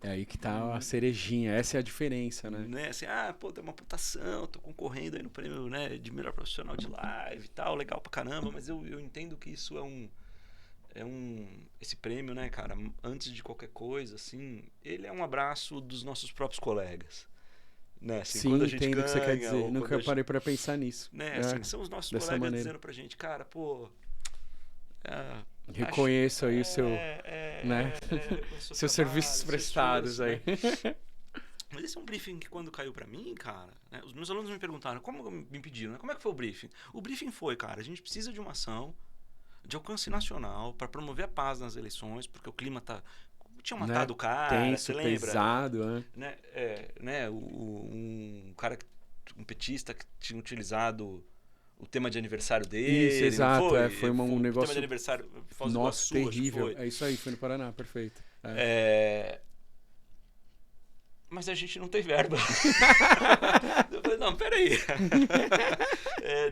É aí que tá a cerejinha, essa é a diferença, né? Né? Assim, pô, tem uma pontuação, tô concorrendo aí no prêmio, né, de melhor profissional de live e tal, legal pra caramba, mas eu entendo que isso esse prêmio, né, cara, antes de qualquer coisa, assim, ele é um abraço dos nossos próprios colegas. Né? Assim, Sim, quando a gente entendo o que você quer ganha, dizer. ou Nunca quando parei pra pensar nisso. né? Assim, são os nossos dessa colegas maneira. dizendo pra gente, cara, pô, Reconheço aí o seu, né? o seu seus trabalho, serviços seu prestados esforço, aí. né? Mas esse é um briefing que quando caiu pra mim, cara, né, os meus alunos me perguntaram, me pediram, né, como é que foi o briefing? O briefing foi, cara, a gente precisa de uma ação de alcance nacional pra promover a paz nas eleições, porque o clima tinha matado o cara, tenso, você lembra? pesado, né? Um cara, um petista que tinha utilizado o tema de aniversário dele. Isso, exato. Foi, foi um o negócio. tema de aniversário Foz do Nossa, Iguaçu, terrível. acho que foi. É isso aí, foi no Paraná, perfeito. Mas a gente não tem verba. Eu falei, não, peraí.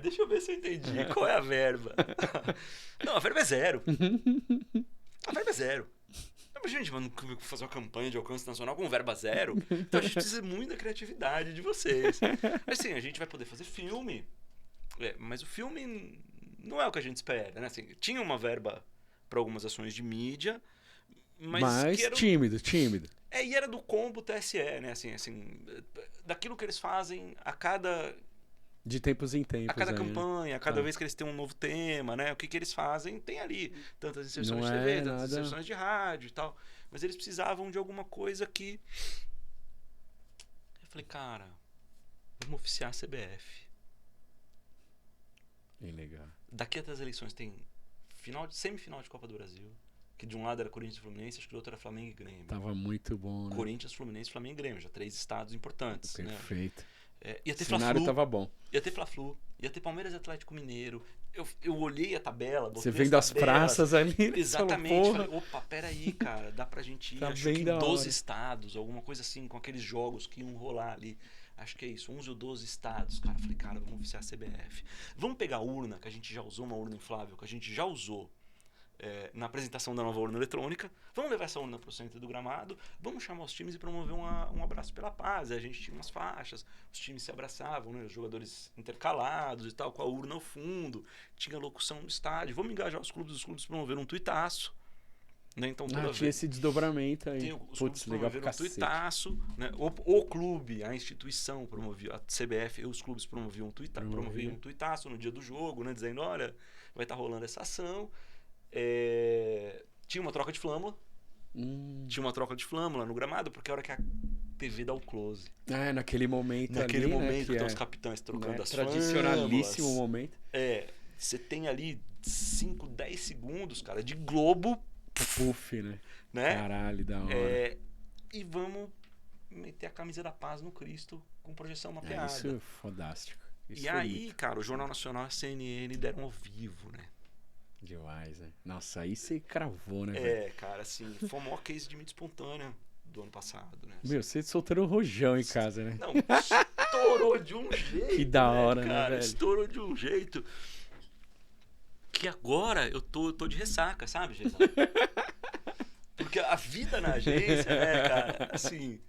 Deixa eu ver se eu entendi. Qual é a verba? Não, a verba é zero. A verba é zero. Mas, gente, mas não fazer uma campanha de alcance nacional com verba zero? Então a gente precisa muito da criatividade de vocês. Mas sim, a gente vai poder fazer filme. Mas o filme não é o que a gente espera, né? Assim, tinha uma verba para algumas ações de mídia, mas que era tímido. E era do combo TSE, né? Assim, daquilo que eles fazem a cada... De tempos em tempos. A cada aí, campanha, a cada vez que eles têm um novo tema, né? O que eles fazem, tem ali tantas inserções não de TV, tantas nada... inserções de rádio e tal. Mas eles precisavam de alguma coisa que... Eu falei, cara, vamos oficiar a CBF. Legal. Daqui até as eleições tem semifinal de Copa do Brasil, que de um lado era Corinthians e Fluminense, acho que do outro era Flamengo e Grêmio. Tava muito bom, né? Corinthians, Fluminense, Flamengo e Grêmio, já 3 estados importantes. Perfeito. Né? Ia ter o cenário Fla-Flu, tava bom. Ia ter Fla-Flu, ia ter Palmeiras e Atlético Mineiro. Eu olhei a tabela, você vendo as praças ali, exatamente, falou, falei, opa, peraí, cara, dá pra gente ir, tá acho que em 12 hora. estados, alguma coisa assim, com aqueles jogos que iam rolar ali. Acho que é isso, 11 ou 12 estados. Cara, falei, cara, vamos oficiar a CBF. Vamos pegar a urna, que a gente já usou, uma urna inflável, que a gente já usou na apresentação da nova urna eletrônica. Vamos levar essa urna pro centro do gramado, vamos chamar os times e promover um abraço pela paz. A gente tinha umas faixas, os times se abraçavam, né? Os jogadores intercalados e tal, com a urna ao fundo. Tinha locução no estádio. Vamos engajar os clubes promoveram um tuitaço. Né? Então, tinha esse desdobramento aí. Putz, legal pra cacete. Tuitaço, né? O clube, a instituição promovia, a CBF e os clubes promoviam um tuitaço no dia do jogo, né? Dizendo, olha, vai estar rolando essa ação. Tinha uma troca de flâmula. Tinha uma troca de flâmula no gramado, porque a hora que a TV dá o close. Naquele momento naquele ali, momento, né, então os capitães trocando as tradicionalíssimo flâmulas. Momento. Você tem ali 5, 10 segundos, cara, de Globo. Puff, né? Caralho, da hora. E vamos meter a camisa da paz no Cristo com projeção mapeada. Isso é fodástico. Isso e aí, cara, o Jornal Nacional e a CNN deram ao vivo, né? Demais, né? Nossa, aí você cravou, né, velho? Cara, assim, foi o maior case de mídia espontânea do ano passado, né? Assim. Meu, você soltando um rojão em casa, né? Não, estourou de um jeito. Que da hora, cara, né, velho? Estourou de um jeito que agora eu tô de ressaca, sabe, Geisão? Porque a vida na agência, né, cara, assim...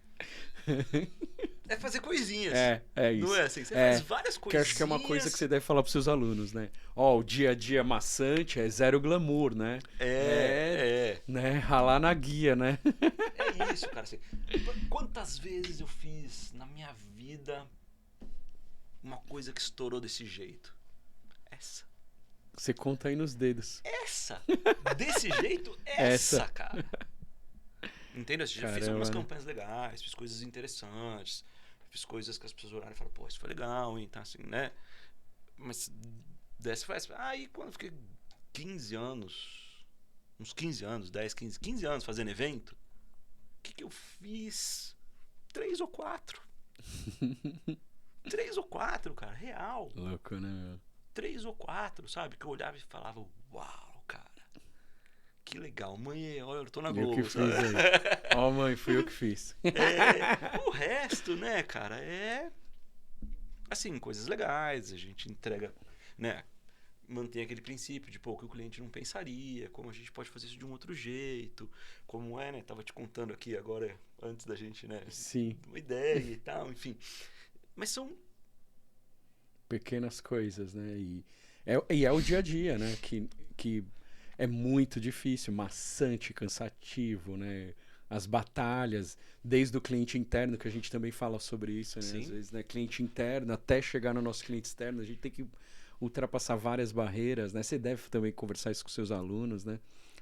É fazer coisinhas. É isso. Não é assim? Você faz várias coisinhas. Que acho que é uma coisa que você deve falar pros seus alunos, né? O dia a dia maçante é zero glamour, né? Né? Ralar na guia, né? É isso, cara. Assim, quantas vezes eu fiz na minha vida uma coisa que estourou desse jeito? Essa. Você conta aí nos dedos. Essa. Desse jeito, essa, cara. Entendeu? Eu fiz algumas campanhas legais, fiz coisas interessantes, fiz coisas que as pessoas olharam e falaram, pô, isso foi legal, hein? Tá assim, né? Mas dessa faz. Aí quando eu fiquei 15 anos, uns 15 anos, 10, 15 anos fazendo evento, o que eu fiz? 3 ou 4. 3 ou 4, cara, real. Louco, né, meu? 3 ou 4, sabe? Que eu olhava e falava, uau, cara. Que legal, mãe, olha, eu tô na Globo. Eu que fiz aí. Ó, mãe, fui eu que fiz. O resto, né, cara, assim, coisas legais, a gente entrega, né, mantém aquele princípio de, pô, que o cliente não pensaria, como a gente pode fazer isso de um outro jeito, como né, tava te contando aqui agora, antes da gente, né? Sim. Uma ideia e tal, enfim. Mas são Pequenas coisas, né? E é o dia a dia, né? Que é muito difícil, maçante, cansativo, né? As batalhas, desde o cliente interno, que a gente também fala sobre isso, né? Às Sim. vezes, né? Cliente interno, até chegar no nosso cliente externo, a gente tem que ultrapassar várias barreiras, né? Você deve também conversar isso com seus alunos, né?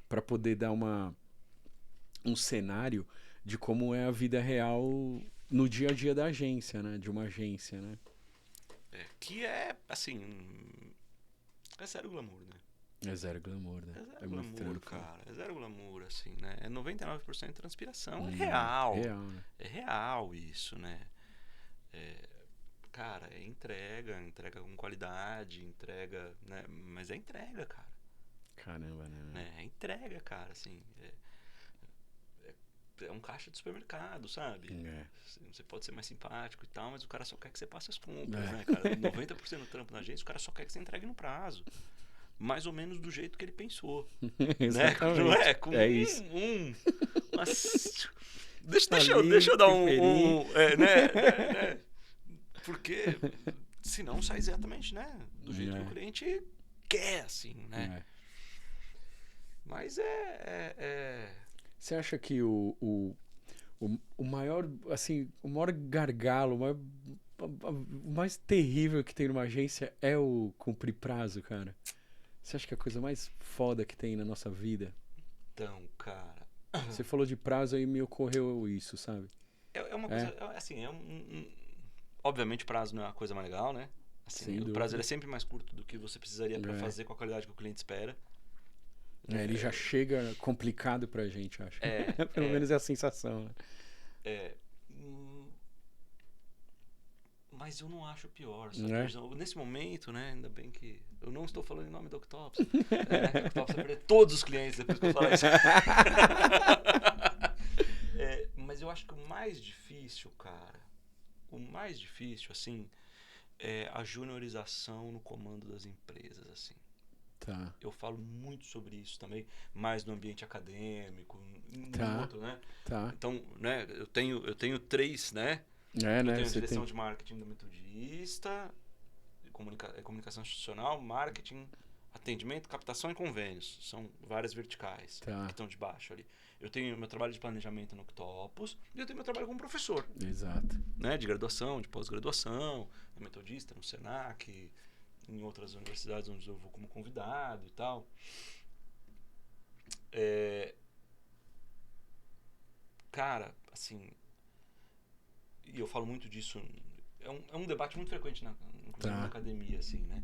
Para poder dar um cenário de como é a vida real no dia a dia da agência, né? De uma agência, né? Que é, assim, é zero glamour, né? É zero glamour, né? É zero É muito glamour, trampo. cara. É zero glamour, assim, né? É 99% transpiração. É real. Real, né? É real isso, né? Cara, é entrega com qualidade, entrega, né? Mas é entrega, cara. Caramba, né? É entrega, cara, assim. É um caixa de supermercado, sabe? É. Você pode ser mais simpático e tal, mas o cara só quer que você passe as compras, É. né, cara? 90% do trampo na agência, o cara só quer que você entregue no prazo. Mais ou menos do jeito que ele pensou. Exatamente. Né? Não é? Com É isso. Mas, Tá deixa eu dar temperinho. né? Porque senão sai exatamente, né? Do jeito que o cliente quer, assim, né? Mas Você acha que o maior, assim, o maior gargalo, o mais terrível que tem numa agência é o cumprir prazo, cara? Você acha que é a coisa mais foda que tem na nossa vida? Então, cara... Você falou de prazo aí me ocorreu isso, sabe? É uma coisa, assim, obviamente prazo não é a coisa mais legal, né? Assim, o prazo ele é sempre mais curto do que você precisaria para fazer com a qualidade que o cliente espera. Ele já chega complicado pra gente, acho. Pelo menos é a sensação. Né? Mas eu não acho pior, sabe? Nesse momento, né? Ainda bem que eu não estou falando em nome do Octopus. O Octopus vai perder todos os clientes depois que eu falar isso. Mas eu acho que o mais difícil, cara, assim, é a juniorização no comando das empresas, assim. Tá. Eu falo muito sobre isso também, mais no ambiente acadêmico, outro, né? Tá. Então, né, eu tenho 3, né? Né? Eu tenho a direção de marketing da Metodista, comunicação institucional, marketing, atendimento, captação e convênios. São várias verticais que estão debaixo ali. Eu tenho meu trabalho de planejamento no Octopus e eu tenho meu trabalho como professor. Exato. Né, de graduação, de pós-graduação, na Metodista, no Senac, em outras universidades onde eu vou como convidado e tal. Cara, assim, e eu falo muito disso, é um debate muito frequente inclusive na academia, assim, né?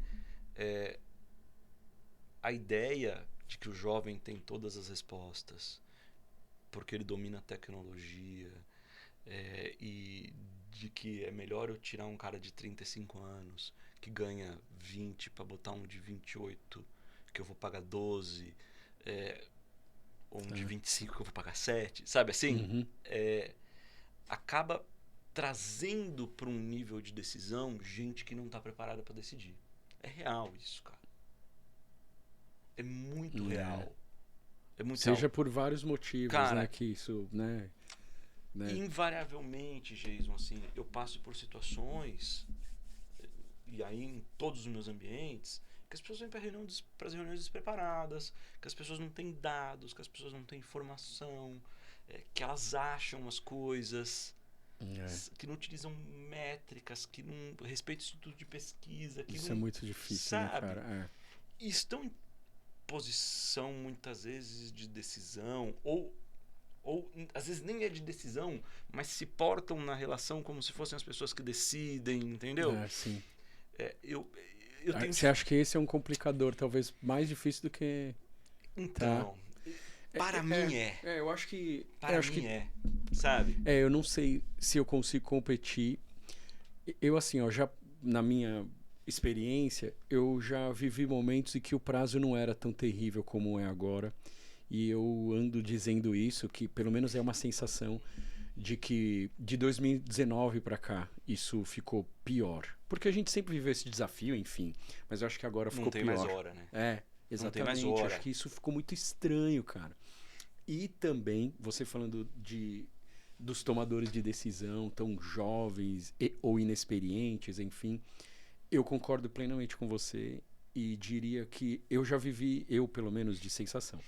A ideia de que o jovem tem todas as respostas porque ele domina a tecnologia e de que é melhor eu tirar um cara de 35 anos que ganha 20 para botar um de 28 que eu vou pagar 12 ou um de 25 que eu vou pagar 7, sabe assim? Acaba trazendo para um nível de decisão gente que não está preparada para decidir. É real isso, cara. É muito real. É muito Seja real. por vários motivos, cara, né? Que isso, né? Invariavelmente, Jason, assim, eu passo por situações, e aí em todos os meus ambientes, que as pessoas vêm para as reuniões despreparadas, que as pessoas não têm dados, que as pessoas não têm informação, que elas acham as coisas, que não utilizam métricas, que não respeitam o instituto de pesquisa. Que isso não, é muito difícil, sabe? Né, cara? E estão em posição, muitas vezes, de decisão, ou às vezes nem é de decisão, mas se portam na relação como se fossem as pessoas que decidem, entendeu? Sim. Você acha que esse é um complicador talvez mais difícil do que... Então, para mim eu acho que... Para mim sabe? Eu não sei se eu consigo competir. Eu, assim, já na minha experiência, eu já vivi momentos em que o prazo não era tão terrível como é agora. E eu ando dizendo isso, que pelo menos é uma sensação de que de 2019 para cá isso ficou pior. Porque a gente sempre viveu esse desafio, enfim. Mas eu acho que agora ficou pior. Não tem mais hora, né? Exatamente. Não tem mais hora. Acho que isso ficou muito estranho, cara. E também, você falando dos tomadores de decisão tão jovens ou inexperientes, enfim. Eu concordo plenamente com você e diria que eu já vivi, eu pelo menos, de sensação.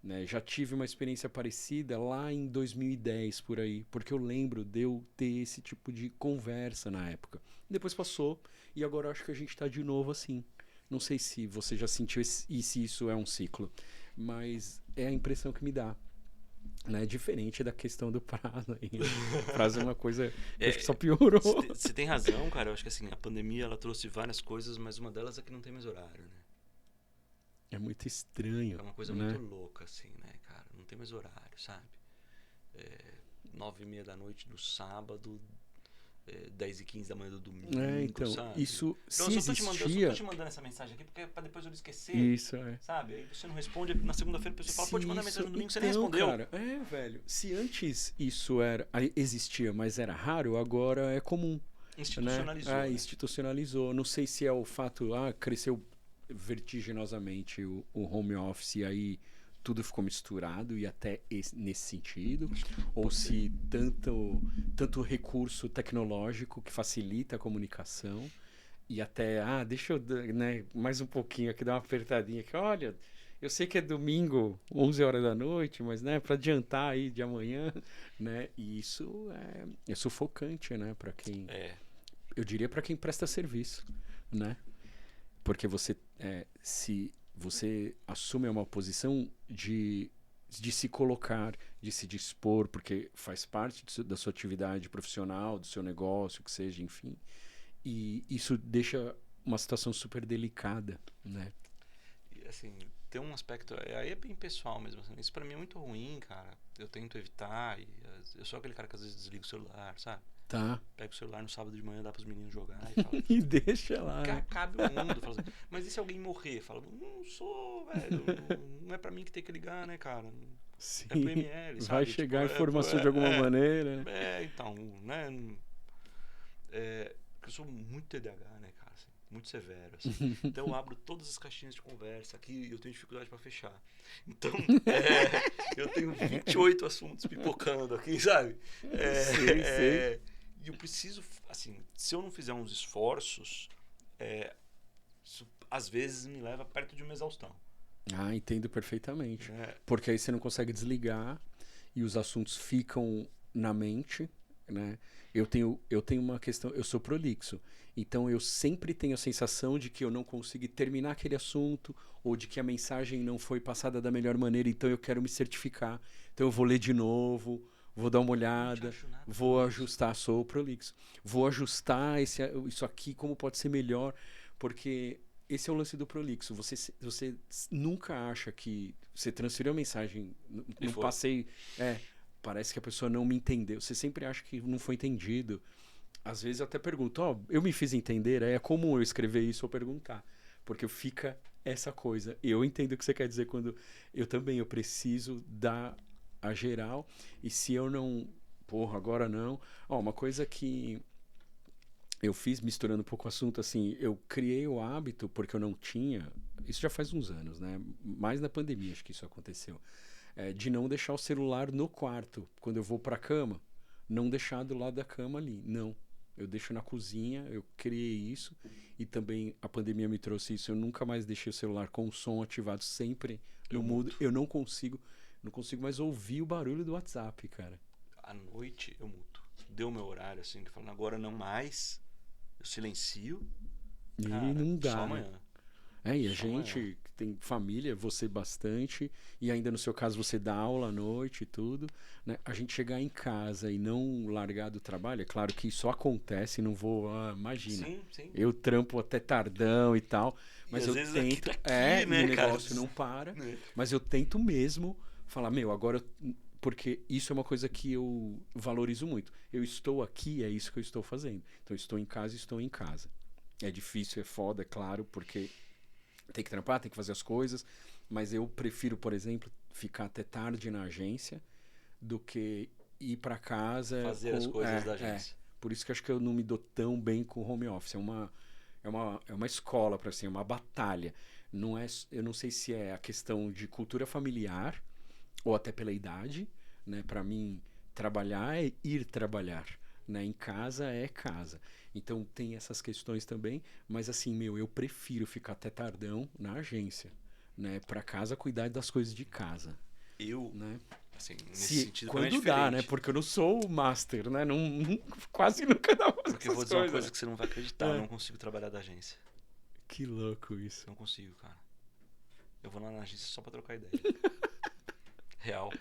Né? Já tive uma experiência parecida lá em 2010, por aí, porque eu lembro de eu ter esse tipo de conversa na época. Depois passou e agora eu acho que a gente está de novo assim. Não sei se você já sentiu e se isso é um ciclo, mas é a impressão que me dá. Né? Diferente da questão do prazo. O prazo é uma coisa que acho que só piorou. Você tem razão, cara. Eu acho que assim, a pandemia ela trouxe várias coisas, mas uma delas é que não tem mais horário, né? É muito estranho. É uma coisa né? muito louca, assim, né, cara? Não tem mais horário, sabe? 9h30 da noite do sábado, 10h15 da manhã do domingo, então, sabe? isso Então, se eu só existia... tô te mandando essa mensagem aqui porque pra depois eu não esquecer. Isso, é. Sabe? Aí você não responde, na segunda-feira a pessoa fala, pô, te mandar mensagem no domingo, você nem então, respondeu. Cara, velho, se antes isso existia, mas era raro, agora é comum. Institucionalizou. Né? Institucionalizou. Não sei se é o fato, cresceu vertiginosamente o home office e aí tudo ficou misturado e até nesse sentido, ou se tanto recurso tecnológico que facilita a comunicação e até, deixa eu, né, mais um pouquinho aqui, dar uma apertadinha aqui, olha, eu sei que é domingo, 11 horas da noite, mas, né, para adiantar aí de amanhã, né, e isso é sufocante, né, para quem, eu diria para quem presta serviço, né, porque se você assume uma posição de se colocar, de se dispor, porque faz parte da sua atividade profissional, do seu negócio, que seja, enfim. E isso deixa uma situação super delicada, né? E, assim, tem um aspecto... Aí é bem pessoal mesmo. Assim, isso pra mim é muito ruim, cara. Eu tento evitar. Eu sou aquele cara que às vezes desliga o celular, sabe? Tá. Pega o celular no sábado de manhã, dá pros meninos jogar e fala... e deixa lá. Que acabe o mundo. Fala assim, mas e se alguém morrer? Fala, não sou, velho. Não é pra mim que tem que ligar, né, cara? Sim. É pro ML, sabe? Vai chegar a informação de alguma maneira, né? Então, né? Eu sou muito TDAH, né, cara? Assim, muito severo, assim. Então eu abro todas as caixinhas de conversa aqui e eu tenho dificuldade pra fechar. Então, eu tenho 28 assuntos pipocando aqui, sabe? Sei. E eu preciso, assim, se eu não fizer uns esforços, isso às vezes me leva perto de uma exaustão. Entendo perfeitamente. Porque aí você não consegue desligar e os assuntos ficam na mente, né? Eu tenho uma questão, eu sou prolixo, então eu sempre tenho a sensação de que eu não consigo terminar aquele assunto ou de que a mensagem não foi passada da melhor maneira, então eu quero me certificar, então eu vou ler de novo, vou dar uma olhada, vou ajustar, sou prolixo, vou ajustar isso aqui, como pode ser melhor, porque esse é o lance do prolixo, você nunca acha que você transferiu a mensagem, não passei... Parece que a pessoa não me entendeu. Você sempre acha que não foi entendido. Às vezes eu até pergunto, eu me fiz entender? É comum eu escrever isso ou perguntar. Porque fica essa coisa. Eu entendo o que você quer dizer quando eu preciso dar a geral. E se eu não... agora não. Uma coisa que eu fiz, misturando um pouco o assunto, assim, eu criei o hábito, porque eu não tinha... Isso já faz uns anos, né? Mais na pandemia acho que isso aconteceu. De não deixar o celular no quarto. Quando eu vou para a cama, não deixar do lado da cama ali. Não. Eu deixo na cozinha, eu criei isso. E também a pandemia me trouxe isso. Eu nunca mais deixei o celular com o som ativado, sempre no mudo. Eu não consigo mais ouvir o barulho do WhatsApp, cara. À noite eu muto. Deu meu horário, assim, que falando agora não mais. Eu silencio. Cara, e não dá. Só amanhã. E a gente tem família, você bastante, e ainda no seu caso você dá aula à noite e tudo, né? A gente chegar em casa e não largar do trabalho, é claro que isso acontece, não vou, imagina. Sim. Eu trampo até tardão e tal, mas eu tento, né, e o negócio não para, mas eu tento mesmo falar, agora porque isso é uma coisa que eu valorizo muito. Eu estou aqui, é isso que eu estou fazendo. Então eu estou em casa, estou em casa. É difícil, é foda, é claro, porque tem que trampar, tem que fazer as coisas, mas eu prefiro, por exemplo, ficar até tarde na agência do que ir para casa... Fazer as coisas da agência. Por isso que acho que eu não me dou tão bem com o home office. É uma escola, para assim, é uma batalha. Eu não sei se é a questão de cultura familiar ou até pela idade, né? Para mim, trabalhar é ir trabalhar, né? Em casa é casa. Então tem essas questões também, mas assim, eu prefiro ficar até tardão na agência, né? Pra casa cuidar das coisas de casa. Né? Assim, nesse sentido quando é dá, né? Porque eu não sou o master, né? Quase nunca dá pra fazer. Porque eu vou dizer uma coisa que você não vai acreditar, eu não consigo trabalhar da agência. Que louco isso. Não consigo, cara. Eu vou lá na agência só pra trocar ideia. Real.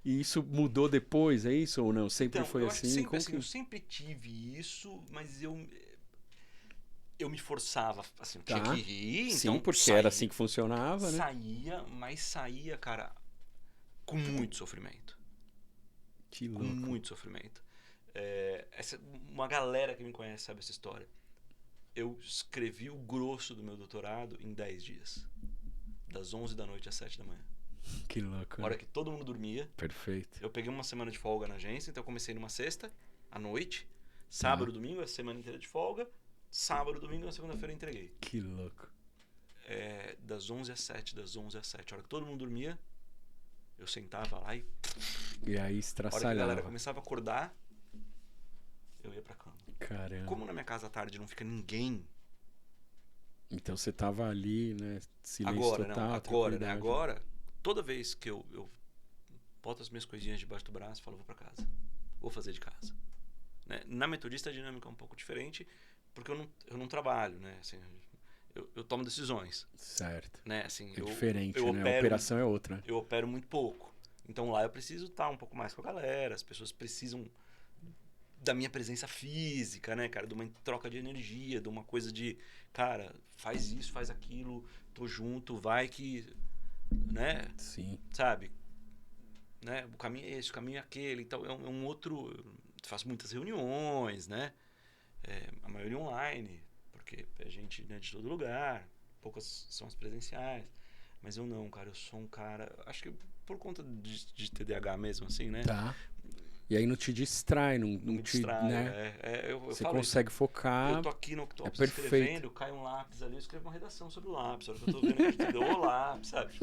E isso mudou depois, é isso ou não? Sempre então, foi assim? Eu sempre tive isso, mas eu me forçava, assim, eu tinha que ir. Sim, então porque era assim que funcionava, né? Saía, cara, com muito sofrimento. Que louco. Com muito sofrimento. Uma galera que me conhece sabe essa história. Eu escrevi o grosso do meu doutorado em 10 dias. Das 11 da noite às 7 da manhã. Que louco. A hora que todo mundo dormia. Perfeito. Eu peguei uma semana de folga na agência, então eu comecei numa sexta, à noite. Sábado, domingo, a semana inteira de folga. Sábado, domingo, na segunda-feira eu entreguei. Que louco. Das 11 às 7, das 11 às 7. A hora que todo mundo dormia, eu sentava lá e... E aí estraçalhava. A hora que a galera começava a acordar, eu ia pra cama. Caramba. Como na minha casa à tarde não fica ninguém... Então você tava ali, né? Silêncio total. Agora, toda vez que eu boto as minhas coisinhas debaixo do braço e falo, vou pra casa. Vou fazer de casa. Né? Na Metodista a dinâmica é um pouco diferente, porque eu não trabalho, né? Assim, eu tomo decisões. Certo. Né? Assim, é diferente, né? A operação é outra. Eu opero muito pouco. Então lá eu preciso estar um pouco mais com a galera, as pessoas precisam da minha presença física, né, cara? De uma troca de energia, de uma coisa de, cara, faz isso, faz aquilo, tô junto, vai que... Né? Sim. Sabe? Né? O caminho é esse, o caminho é aquele. Então é um outro... Eu faço muitas reuniões, né? A maioria online, porque é gente, né, de todo lugar. Poucas são as presenciais. Mas eu não, cara. Eu sou um cara... Acho que por conta de TDAH mesmo, assim, né? Tá. E aí não te distrai, não me te... distrai, né? Você consegue focar. Eu tô aqui no Octopus escrevendo, cai um lápis ali, eu escrevo uma redação sobre o lápis. A hora que eu tô vendo, eu deu o lápis, sabe?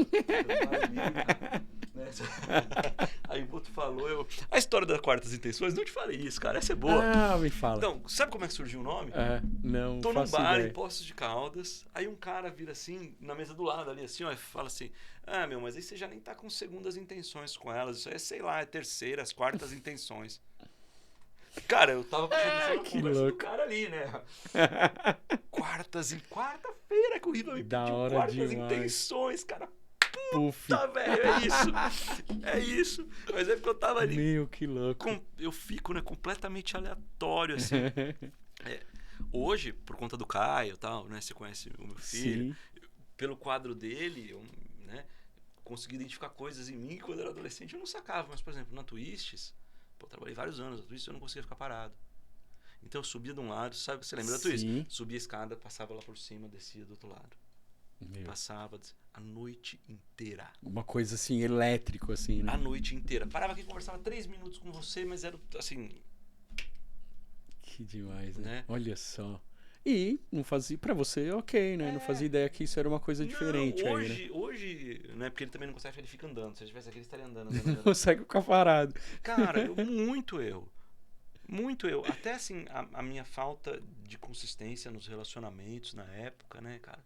Aí o Boto falou, a história das quartas intenções, não te falei isso, cara, essa é boa. Me fala. Então, sabe como é que surgiu o nome? Não tô faço num bar ideia. em Poços de Caldas, aí um cara vira assim, na mesa do lado ali, assim, ó, e fala assim, mas aí você já nem tá com segundas intenções com elas, isso aí é, sei lá, é terceiras, quartas intenções. Cara, eu tava pensando na conversa do cara ali, né? Quarta-feira que o Riva me pediu quartas intenções, cara. Puta, velho, é isso. Mas é porque eu tava ali. Meu, que louco. Eu fico, né, completamente aleatório, assim. Hoje, por conta do Caio e tal, né? Você conhece o meu filho. Sim. Pelo quadro dele, eu, né, consegui identificar coisas em mim que quando eu era adolescente eu não sacava. Mas, por exemplo, na Twists, eu trabalhei vários anos na Twists e eu não conseguia ficar parado. Então eu subia de um lado, sabe? Você lembra da Twists? Subia a escada, passava lá por cima, descia do outro lado. Passava a noite inteira. Uma coisa assim, elétrico, assim, né? A noite inteira. Parava aqui, conversava 3 minutos com você, mas era assim... Que demais, né? Olha só. E não fazia... Pra você, ok, né? Não fazia ideia que isso era uma coisa diferente hoje, aí, né? Hoje, né? Porque ele também não consegue, ele fica andando. Se ele estivesse aqui, ele estaria andando. Não consegue ficar parado. Cara, muito eu. Até assim, a minha falta de consistência nos relacionamentos na época, né, cara?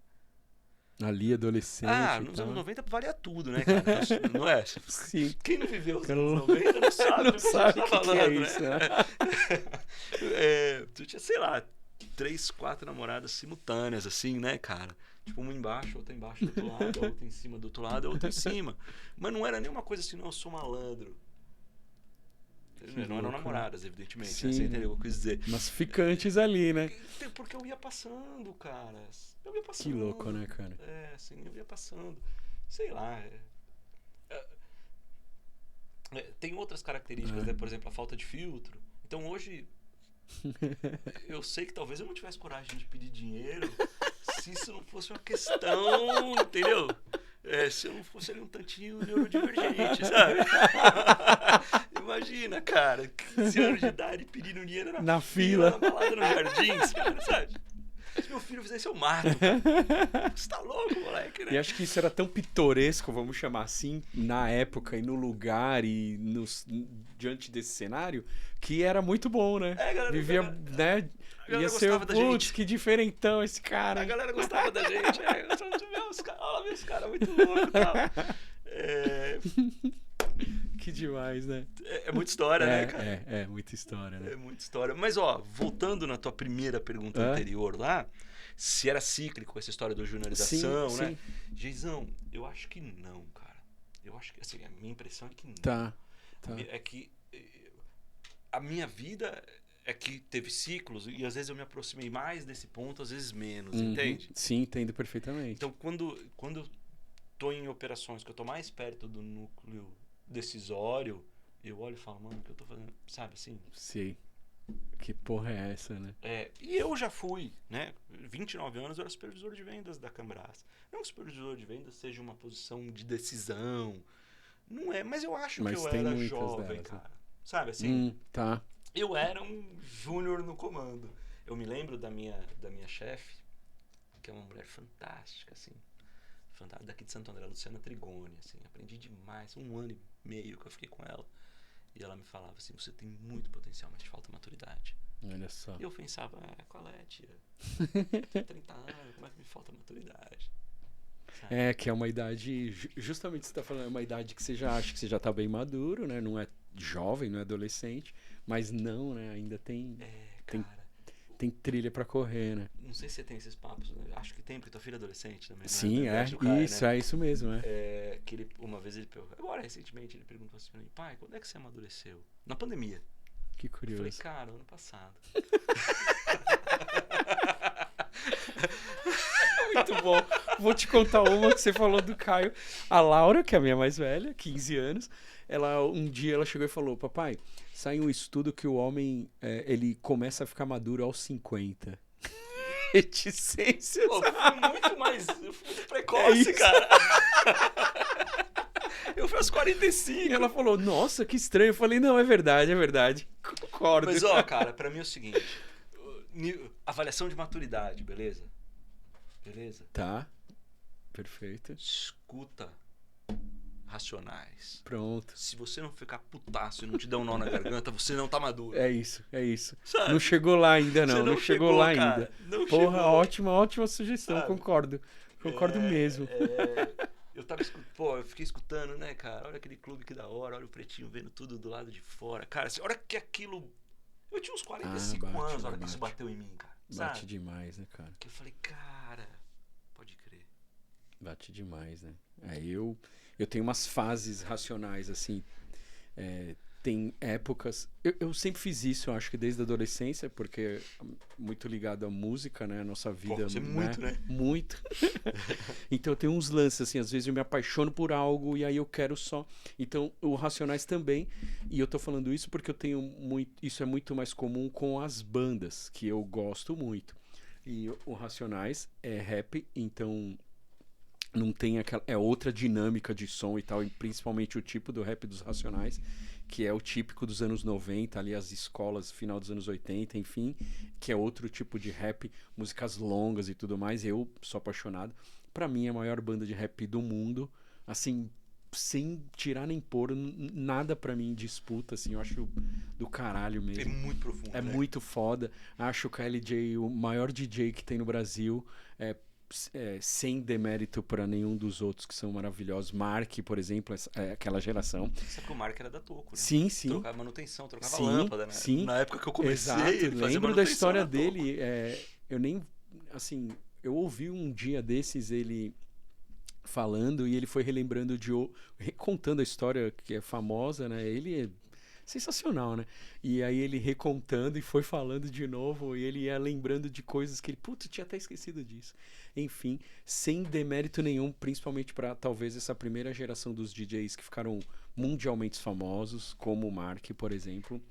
Ali, adolescente. Nos anos 90 valia tudo, né, cara? Não é? Sim. Quem não viveu os anos 90 não sabe não sabe o que falando, é isso, né? Tu tinha, sei lá, 3, 4 namoradas simultâneas, assim, né, cara? Tipo, uma embaixo, outra embaixo do outro lado, a outra em cima do outro lado, a outra em cima. Mas não era nenhuma coisa assim, não, eu sou malandro. Não eram namoradas, evidentemente, né? Você entendeu o que eu quis dizer. Mas ficantes ali, né? Porque eu ia passando, cara. Que louco, né, cara? Assim, eu ia passando. Sei lá. Tem outras características, né? Por exemplo, a falta de filtro. Então hoje, eu sei que talvez eu não tivesse coragem de pedir dinheiro se isso não fosse uma questão, entendeu? Se eu não fosse ali um tantinho neurodivergente, sabe? Imagina, cara, 15 anos de idade pedindo dinheiro na fila, na balada no Jardins, cara, sabe? Se meu filho fizer isso, eu mato, cara. Você tá louco, moleque, né? E acho que isso era tão pitoresco, vamos chamar assim, na época e no lugar e diante desse cenário, que era muito bom, né? Galera, Vivia, né? a galera Ia ser, gostava da gente. putz, que diferentão esse cara. A galera gostava da gente. Olha lá, os caras muito loucos e tal. Que demais, né? É muita história, né, cara? É muita história, né? É muita história. Mas, ó, voltando na tua primeira pergunta anterior lá, se era cíclico essa história da juniorização, sim, né? sim. Geizão, eu acho que não, cara. Eu acho que, assim, a minha impressão é que não. Tá. É que a minha vida é que teve ciclos e às vezes eu me aproximei mais desse ponto, às vezes menos, entende? Sim, entendo perfeitamente. Então, quando eu tô em operações que eu tô mais perto do núcleo decisório, eu olho e falo, mano, o que eu tô fazendo, sabe assim? Sim. Que porra é essa, né? E eu já fui, né? 29 anos eu era supervisor de vendas da Cambras. Não que supervisor de vendas seja uma posição de decisão, não é, mas eu acho que eu era jovem, delas, cara. Né? Sabe assim? Tá. Eu era um júnior no comando. Eu me lembro da minha chefe, que é uma mulher fantástica, assim. Fantástica, daqui de Santo André, Luciana Trigoni, assim. Aprendi demais. 1 ano e meio que eu fiquei com ela. E ela me falava assim, você tem muito potencial, mas te falta maturidade. Olha só. E eu pensava, qual é, tia? Eu tenho 30 anos, como é que me falta maturidade? Sabe? Que é uma idade, justamente você tá falando, é uma idade que você já acha que você já tá bem maduro, né? Não é jovem, não é adolescente, mas não, né? Ainda tem trilha pra correr, né? Não sei se você tem esses papos, né? Acho que tem, porque tua filha é adolescente também. Sim, isso, né? É isso mesmo, Que uma vez ele perguntou, agora recentemente ele perguntou assim pra mim, pai, quando é que você amadureceu? Na pandemia. Que curioso. Eu falei, cara, ano passado. Muito bom. Vou te contar uma que você falou do Caio. A Laura, que é a minha mais velha, 15 anos, um dia ela chegou e falou, papai, sai um estudo que o homem, ele começa a ficar maduro aos 50. Reticências. Pô, eu fui muito precoce, cara. Eu fui aos 45. E ela falou, nossa, que estranho. Eu falei, não, é verdade. Concordo. Mas, ó, cara, pra mim é o seguinte, avaliação de maturidade, beleza? Beleza? Tá. Perfeito. Escuta Racionais. Pronto. Se você não ficar putaço e não te der um nó na garganta, você não tá maduro. É isso. Sabe? Não chegou lá ainda, não. Não chegou lá cara. ainda. Não Porra, chegou. ótima sugestão. Sabe? Concordo mesmo. Eu fiquei escutando, né, cara? Olha aquele clube que da hora, olha o pretinho vendo tudo do lado de fora. Cara, assim, olha que aquilo... Eu tinha uns 45 anos na hora que isso bateu em mim, cara. Bate sabe? demais, né, cara? Que eu falei, cara, pode crer. Bate demais, né? Eu tenho umas fases racionais, assim. Tem épocas... Eu sempre fiz isso, eu acho que desde a adolescência, porque muito ligado à música, né? A nossa vida... Pô, você muito, né? Muito. Então eu tenho uns lances, assim, às vezes eu me apaixono por algo e aí eu quero só... Então, o Racionais também, e eu tô falando isso porque eu tenho muito... Isso é muito mais comum com as bandas, que eu gosto muito. E o Racionais é rap, então... Não tem aquela... É outra dinâmica de som e tal, e principalmente o tipo do rap dos Racionais, que é o típico dos anos 90, ali as escolas, final dos anos 80, enfim, que é outro tipo de rap, músicas longas e tudo mais. Eu sou apaixonado. Pra mim, é a maior banda de rap do mundo, assim, sem tirar nem pôr, nada pra mim disputa, assim, eu acho do caralho mesmo. É muito profundo, É muito foda. Acho o KLJ o maior DJ que tem no Brasil, sem demérito para nenhum dos outros que são maravilhosos. Mark, por exemplo, aquela geração. Sabe que o Mark era da Toco, né? Sim. Trocava manutenção, trocava lâmpada, né? Sim. Na época que eu comecei, exato. Ele fazia Lembro da história Toco. dele. Eu nem... Assim, eu ouvi um dia desses ele falando e ele foi relembrando contando a história que é famosa, né? Ele é sensacional, né? E aí ele recontando e foi falando de novo e ele ia lembrando de coisas que ele... Puta, tinha até esquecido disso. Enfim, sem demérito nenhum, principalmente para talvez essa primeira geração dos DJs que ficaram mundialmente famosos, como o Mark, por exemplo.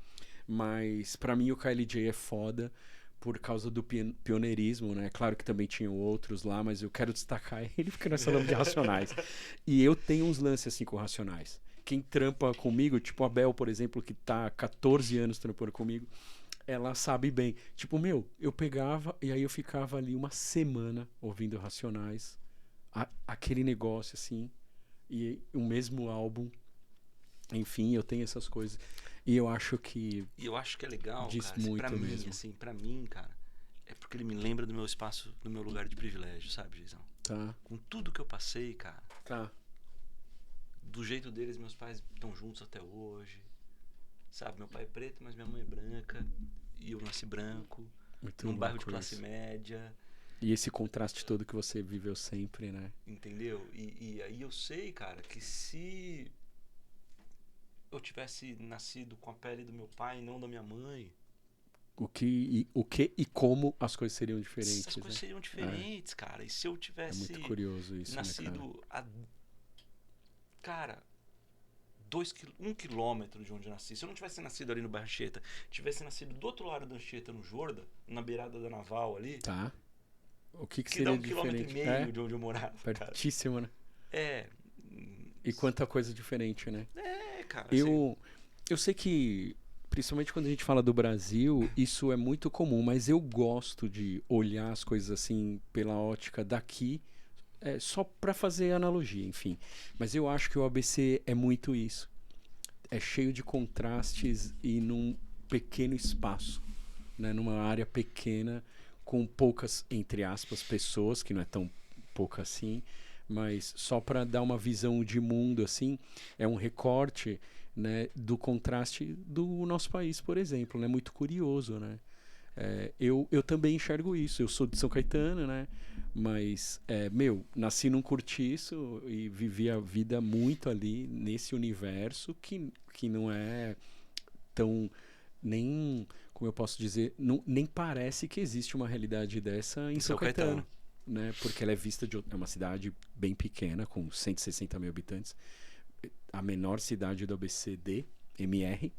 Mas para mim o KLJ é foda por causa do pioneirismo, né? Claro que também tinham outros lá, mas eu quero destacar ele porque nós falamos de Racionais. E eu tenho uns lances assim com Racionais. Quem trampa comigo, tipo a Bel, por exemplo, que tá há 14 anos trampando comigo, ela sabe bem. Tipo, meu, eu pegava e aí eu ficava ali uma semana ouvindo Racionais, aquele negócio assim, e o mesmo álbum. Enfim, eu tenho essas coisas. E eu acho que E eu acho que é legal, diz cara, muito mesmo. pra mim, cara, é porque ele me lembra do meu espaço, do meu lugar de privilégio, sabe, Geizão? Tá, Com tudo que eu passei, cara, tá. do jeito deles, meus pais estão juntos até hoje, sabe? Meu pai é preto, mas minha mãe é branca, e eu nasci branco, Muito num bairro de louco classe isso. média, E esse contraste todo que você viveu sempre, né? entendeu? E aí eu sei, cara, que se eu tivesse nascido com a pele do meu pai e não da minha mãe, O que e como as coisas seriam essas diferentes, coisas né? seriam diferentes, cara. E se eu É muito tivesse curioso isso, né, cara? nascido a, cara, 1 quilômetro de onde eu nasci, se eu não tivesse nascido ali no bairro Anchieta, tivesse nascido do outro lado da Anchieta, no Jorda, na beirada da Naval ali, Tá. O que que dá seria 1,5 km diferente? de onde eu morava, cara. Pertíssimo, né? É. E quanta coisa diferente, né? Cara, assim. Eu sei que, principalmente quando a gente fala do Brasil, isso é muito comum, mas eu gosto de olhar as coisas assim pela ótica daqui, só para fazer analogia, enfim. Mas eu acho que o ABC é muito isso. É cheio de contrastes e num pequeno espaço, né? Numa área pequena, com poucas, entre aspas, pessoas, que não é tão pouca assim, mas só para dar uma visão de mundo assim, é um recorte, né, do contraste do nosso país, por exemplo, né? Muito curioso, né? Eu também enxergo isso. Eu sou de São Caetano, né? Mas, meu, nasci num cortiço e vivi a vida muito ali nesse universo que não é tão nem, como eu posso dizer, não, nem parece que existe uma realidade dessa em Em São São Caetano, Caetano. né? Porque ela é vista é uma cidade bem pequena, com 160 mil habitantes, a menor cidade do ABCD, MR,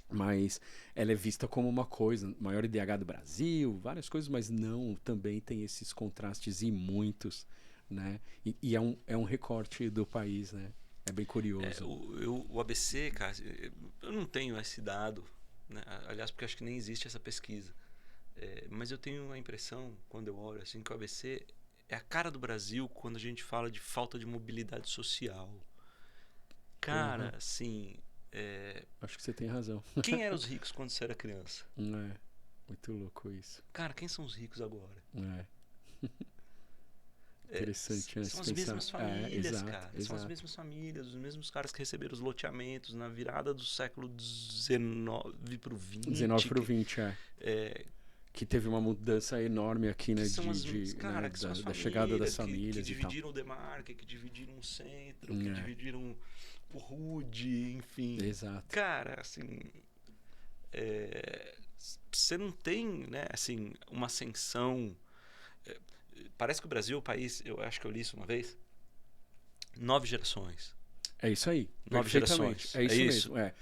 mas ela é vista como uma coisa, maior IDH do Brasil, várias coisas, mas não, também tem esses contrastes e muitos, né? E é um recorte do país, né? É bem curioso. O ABC, cara, eu não tenho esse dado, né? Aliás, porque acho que nem existe essa pesquisa. Mas eu tenho a impressão, quando eu olho assim, que o ABC é a cara do Brasil quando a gente fala de falta de mobilidade social. Cara, Porra, assim, acho que você tem razão. quem eram os ricos quando você era criança? É, muito louco isso. Cara, quem são os ricos agora? É, interessante, né? São Se as pensar. mesmas famílias, Exato, cara. São as exato. mesmas famílias, os mesmos caras que receberam os loteamentos na virada do século XIX pro 19 XX. para o 20, que teve uma mudança enorme aqui, Que né? são as, Né, cara, que são as da chegada das famílias que famílias e tal. dividiram o Demarque, que dividiram o centro, que É, dividiram o Rude, enfim. exato. Cara, assim, você não tem, né, assim, uma ascensão. é, Parece que o Brasil é o país, eu acho que eu li isso uma vez, 9 gerações. É isso aí, 9 gerações. perfeitamente. É É isso isso? mesmo.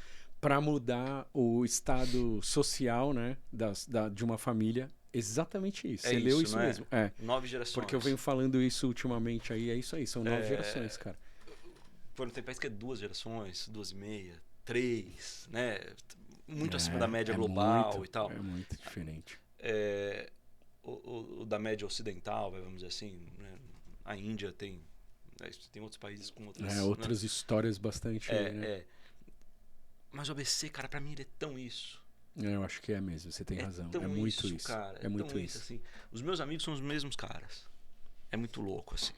Para mudar o estado social, né, de uma família, exatamente isso. É Você leu isso, isso não é? mesmo. 9 gerações. Porque eu venho falando isso ultimamente aí é isso aí, são 9 gerações, cara. Quando tem país que é 2 gerações, 2,5, 3, né? Muito acima da média global e tal. É muito diferente. O da média ocidental, vamos dizer assim, né? A Índia tem outros países com outras. Outras histórias bastante, né? Mas o ABC, cara, pra mim ele é tão isso. Eu acho que é mesmo, você tem razão. É Tão muito isso, isso. cara. É muito Tão isso. assim. Os meus amigos são os mesmos caras. É muito louco, assim.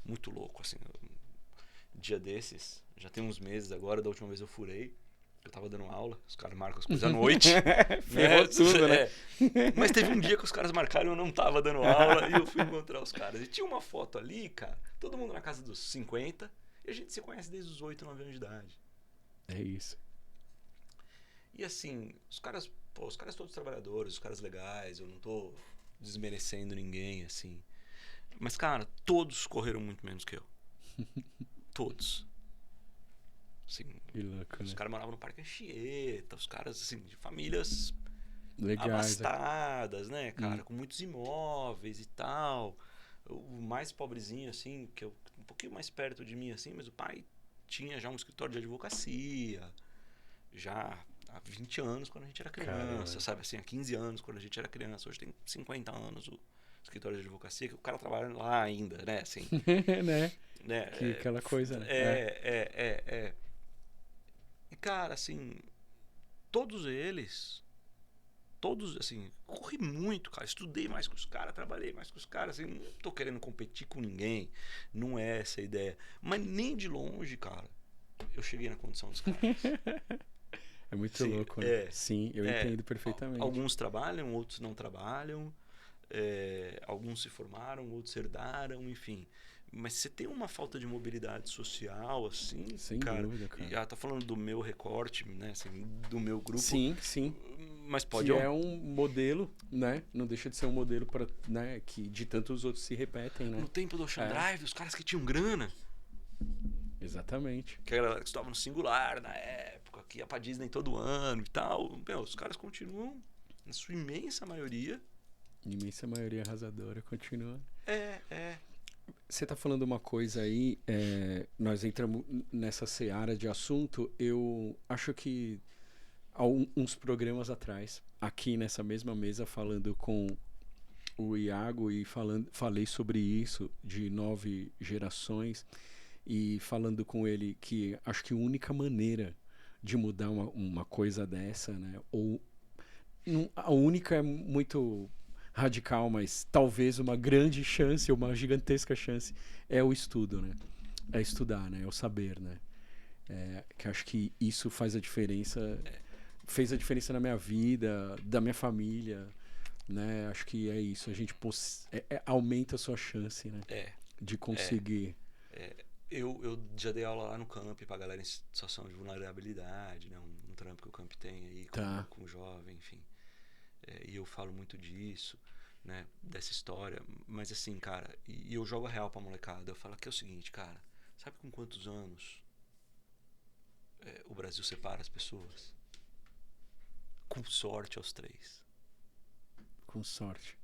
Muito louco, assim. Dia desses, já tem uns meses agora, da última vez eu furei. Eu tava dando aula, os caras marcam as coisas à noite. Ferrou tudo, né? Mas teve um dia que os caras marcaram e eu não tava dando aula e eu fui encontrar os caras. E tinha uma foto ali, cara, todo mundo na casa dos 50 e a gente se conhece desde os 8, 9 anos de idade. É isso. E assim, os caras todos trabalhadores, os caras legais, eu não tô desmerecendo ninguém, assim. Mas, cara, todos correram muito menos que eu. Todos. Assim, Que louco, os né? caras moravam no Parque Anchieta, os caras, assim, de famílias Legais. abastadas, né, cara? Com muitos imóveis e tal. O mais pobrezinho, assim, que eu um pouquinho mais perto de mim, assim, mas o pai tinha já um escritório de advocacia, já há 20 anos quando a gente era criança, sabe? Assim, há 15 anos quando a gente era criança. Hoje tem 50 anos o escritório de advocacia, que o cara trabalha lá ainda, né? Assim, né? né? Que aquela coisa, né? E, cara, assim, todos, assim, corri muito, cara. Estudei mais que os caras, trabalhei mais que os caras. Assim, não tô querendo competir com ninguém. Não é essa a ideia. Mas nem de longe, cara, eu cheguei na condição dos caras. É muito Sim, louco, né? Sim, eu entendo perfeitamente. Alguns trabalham, outros não trabalham. Alguns se formaram, outros herdaram, enfim. Mas você tem uma falta de mobilidade social, assim, sem cara. dúvida, cara. E tá falando do meu recorte, né? Assim, do meu grupo. Sim, sim. Mas pode... Que é um modelo, né? Não deixa de ser um modelo para, né? Que de tantos outros se repetem, né? No tempo do Ocean Drive, os caras que tinham grana. Exatamente. Que a galera que estava no Singular na época, que ia pra Disney todo ano e tal. Meu, os caras continuam, na sua imensa maioria. Imensa maioria arrasadora continua. É. Você tá falando uma coisa aí, nós entramos nessa seara de assunto, eu acho que há uns programas atrás, aqui nessa mesma mesa, falando com o Iago e falei sobre isso, de 9 gerações, e falando com ele que acho que a única maneira de mudar uma coisa dessa, né, ou a única é muito radical, mas talvez uma grande chance, uma gigantesca chance, é o estudo, né? É estudar, né? É o saber, né? Que acho que isso faz a diferença, fez a diferença na minha vida, da minha família, né? Acho que é isso, a gente aumenta a sua chance, né? De conseguir. Eu já dei aula lá no camp pra galera em situação de vulnerabilidade, né? Um trampo que o camp tem aí com jovem, enfim. E eu falo muito disso, né? Dessa história. Mas assim, cara, e eu jogo a real pra molecada. Eu falo que é o seguinte, cara. Sabe com quantos anos o Brasil separa as pessoas? Com sorte aos 3. Com sorte.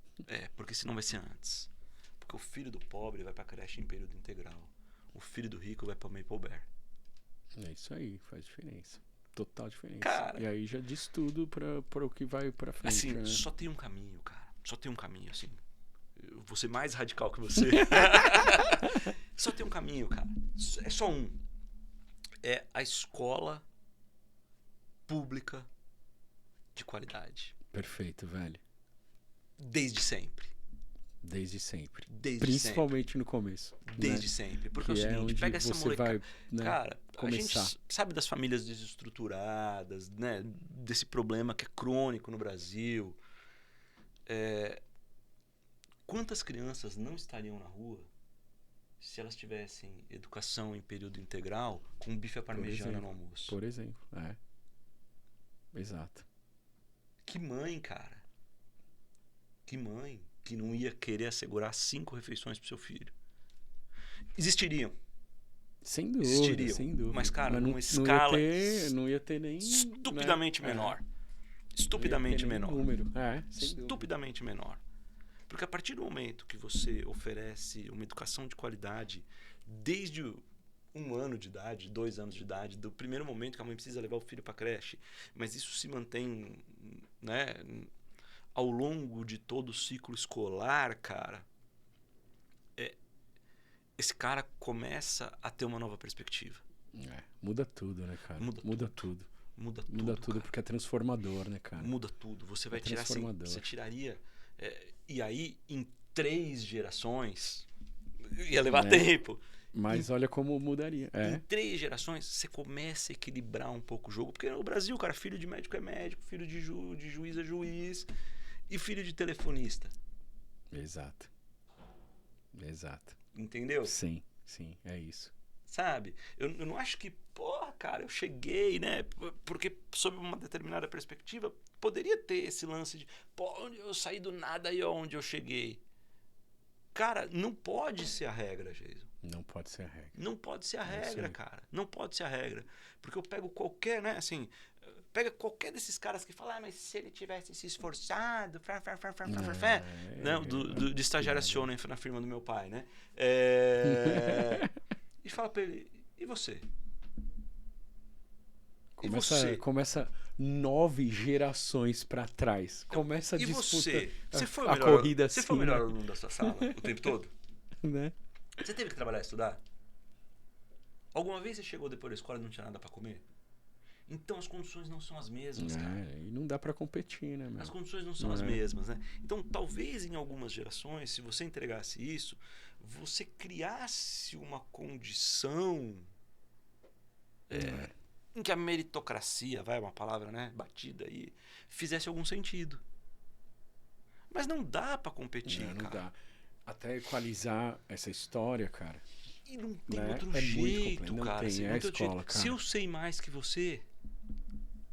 Porque senão vai ser antes. Porque o filho do pobre vai pra creche em período integral. O filho do rico vai pra Maple Bear. É isso aí, faz diferença. Total diferença. Cara, e aí já diz tudo para o que vai pra frente. Assim, né? Só tem um caminho, cara. Só tem um caminho, assim. Eu vou ser mais radical que você. Só tem um caminho, cara. É só um. É a escola pública de qualidade. Perfeito, velho. Desde sempre. Desde sempre. Principalmente no começo. Desde sempre. Porque que é o seguinte, pega essa molecada. Vai, né, cara, começar. A gente sabe das famílias desestruturadas, né? Desse problema que é crônico no Brasil. Quantas crianças não estariam na rua se elas tivessem educação em período integral com bife à parmegiana no almoço? Por exemplo, Exato. Que mãe, cara. Que mãe que não ia querer assegurar 5 refeições pro seu filho. Existiriam. Sem dúvida, sem dúvida. Mas, cara, numa escala... Não ia ter nem... Estupidamente menor. Estupidamente menor. Número. Estupidamente menor. Porque a partir do momento que você oferece uma educação de qualidade desde 1 ano de idade, 2 anos de idade, do primeiro momento que a mãe precisa levar o filho para creche, mas isso se mantém, né, ao longo de todo o ciclo escolar, cara, esse cara começa a ter uma nova perspectiva. Muda tudo, né, cara? Muda tudo. Muda tudo porque é transformador, né, cara? Muda tudo. Você vai tirar assim, você tiraria... e aí, em 3 gerações, ia levar tempo. Mas olha como mudaria. Em 3 gerações, você começa a equilibrar um pouco o jogo. Porque no Brasil, cara, filho de médico é médico, filho de juiz é juiz e filho de telefonista. Exato. Entendeu? Sim, é isso. Sabe? Eu não acho que, porra, cara, eu cheguei, né? Porque, sob uma determinada perspectiva, poderia ter esse lance de, onde eu saí do nada e onde eu cheguei. Cara, não pode ser a regra, Jason. Não pode ser a regra. Não pode ser a regra, cara. Não pode ser a regra. Porque eu pego qualquer, né, assim... Pega qualquer desses caras que falam, mas se ele tivesse se esforçado, de estagiário aciona na firma do meu pai, né? E fala pra ele, e você? Começa 9 gerações pra trás. Começa a E disputa. você foi a o melhor, corrida você assim, foi o melhor né? aluno da sua sala o tempo todo? Né? Você teve que trabalhar e estudar? Alguma vez você chegou depois da escola e não tinha nada pra comer? Então as condições não são as mesmas, cara. E não dá pra competir, né, meu? As condições não são as mesmas, né? Então, talvez em algumas gerações, se você entregasse isso, você criasse uma condição em que a meritocracia, vai uma palavra, né, batida aí, fizesse algum sentido. Mas não dá pra competir, não cara. dá. Até equalizar essa história, cara. E não tem Né? outro É muito jeito, complexo. Não cara. tem, assim, é não a tem outro jeito. escola, cara. Se eu sei mais que você,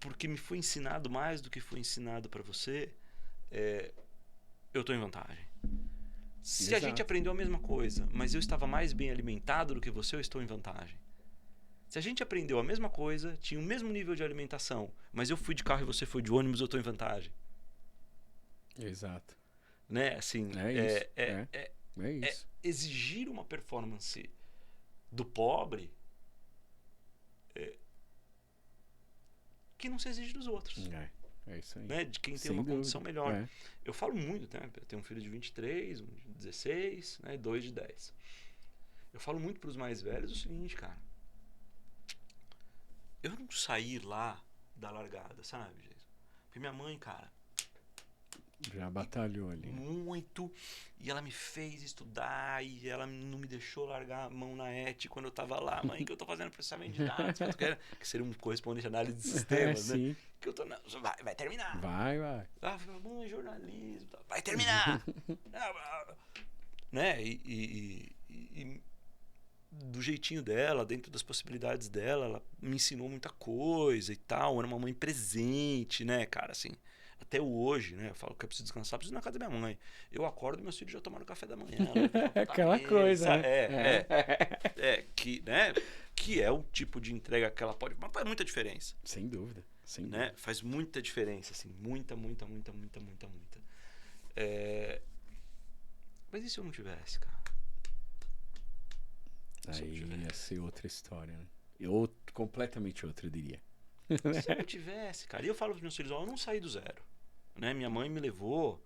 porque me foi ensinado mais do que foi ensinado pra você, eu tô em vantagem. Se a gente aprendeu a mesma coisa, mas eu estava mais bem alimentado do que você, eu estou em vantagem. Se a gente aprendeu a mesma coisa, tinha o mesmo nível de alimentação, mas eu fui de carro e você foi de ônibus, eu estou em vantagem. Exato. Né? Assim, É isso. exigir uma performance do pobre que não se exige dos outros. É isso aí. Né? De quem tem Sem uma dúvida. condição melhor. Eu falo muito, né? Eu tenho um filho de 23, um de 16, né? 2 de 10. Eu falo muito para os mais velhos o seguinte, cara. Eu não saí lá da largada, sabe, Jason? Porque minha mãe, cara, já batalhou ali. Muito. E ela me fez estudar e ela não me deixou largar a mão na ET quando eu tava lá. Mãe, que eu tô fazendo processamento de dados, que seria um correspondente de análise de sistemas, né? Sim. Que eu tô vai terminar. Vai. Mãe, jornalismo, vai terminar. Né? E do jeitinho dela, dentro das possibilidades dela, ela me ensinou muita coisa e tal. Era uma mãe presente, né, cara, assim. Até hoje, né? Eu falo que eu preciso descansar, preciso ir na casa da minha mãe. Eu acordo e meus filhos já tomaram café da manhã. Aquela coisa, né? Que, né? Que é o tipo de entrega que ela pode... Mas faz muita diferença. Sem dúvida. Né? Faz muita diferença, assim. Muita. Mas e se eu não tivesse, cara? Aí ia ser outra história, né? Completamente outra, eu diria. Se eu não tivesse, cara. E eu falo pros meus filhos, eu não saí do zero. Né? Minha mãe me levou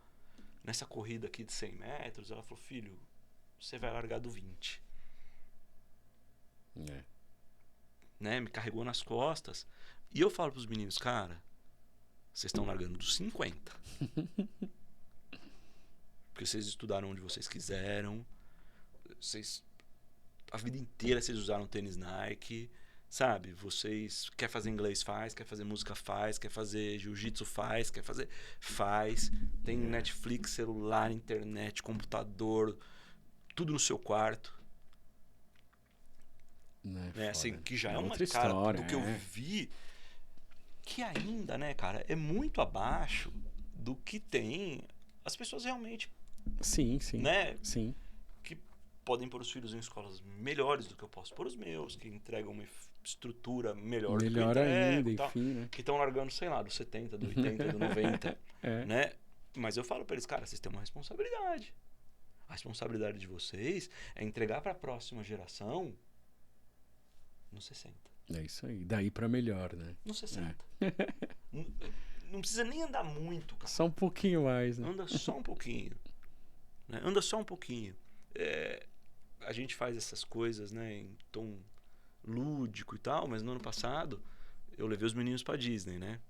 nessa corrida aqui de 100 metros. Ela falou, filho, você vai largar do 20. Né? Me carregou nas costas. E eu falo pros meninos, cara, vocês estão largando dos 50. Porque vocês estudaram onde vocês quiseram. A vida inteira vocês usaram tênis Nike. Sabe, vocês quer fazer inglês, faz, quer fazer música, faz, quer fazer jiu-jitsu, faz, tem Netflix, celular, internet, computador, tudo no seu quarto. Né? Assim, que já é uma outra cara história, do que eu vi, que ainda, né, cara, é muito abaixo do que tem as pessoas realmente. Sim. Né? Sim. Que podem pôr os filhos em escolas melhores do que eu posso pôr os meus, que entregam uma estrutura melhor do que eu entrego, ainda, enfim, né? Que estão largando, sei lá, do 70, do 80, do 90, né? Mas eu falo pra eles, cara, vocês têm uma responsabilidade. A responsabilidade de vocês é entregar pra próxima geração no 60. É isso aí, daí pra melhor, né? No 60. Não precisa nem andar muito, cara. Só um pouquinho mais, né? Anda só um pouquinho. Né? Anda só um pouquinho. A gente faz essas coisas, né, em tom lúdico e tal, mas no ano passado eu levei os meninos pra Disney, né?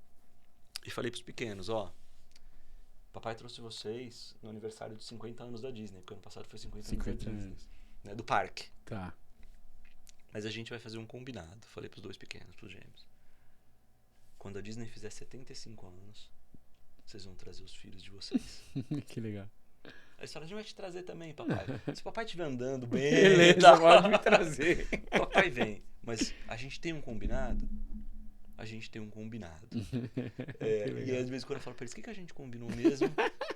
E falei pros pequenos, ó, papai trouxe vocês no aniversário de 50 anos da Disney, porque ano passado foi 50 anos da Disney, né, do parque. Tá. Mas a gente vai fazer um combinado, falei pros dois pequenos, pros gêmeos. Quando a Disney fizer 75 anos, vocês vão trazer os filhos de vocês. Que legal. Aí a gente vai te trazer também, papai. Se o papai estiver andando bem... Beleza, pode me trazer. Papai vem. Mas a gente tem um combinado? A gente tem um combinado. E às vezes quando eu falo pra eles, o que a gente combinou mesmo?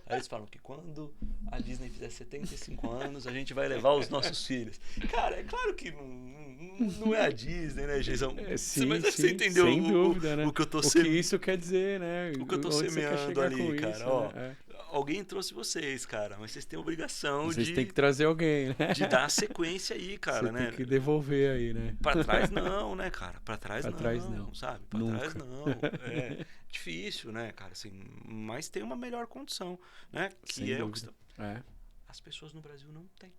Aí eles falam que quando a Disney fizer 75 anos, a gente vai levar os nossos filhos. Cara, é claro que não é a Disney, né, Jason? Sim, mas você entendeu sem dúvida, né? o que eu tô que isso quer dizer, né? O que eu tô semeando ali, cara. Isso, Ó, né? alguém trouxe vocês, cara, mas vocês têm a obrigação Vocês têm que trazer alguém, né? de dar a sequência aí, cara, Você né? tem que devolver aí, né? Pra trás não, né, cara? Pra trás Pra não, trás não. sabe? Pra Nunca. trás não. É difícil, né, cara? Assim, mas tem uma melhor condição, né? Que Sem é o dúvida. que É, as pessoas no Brasil não têm.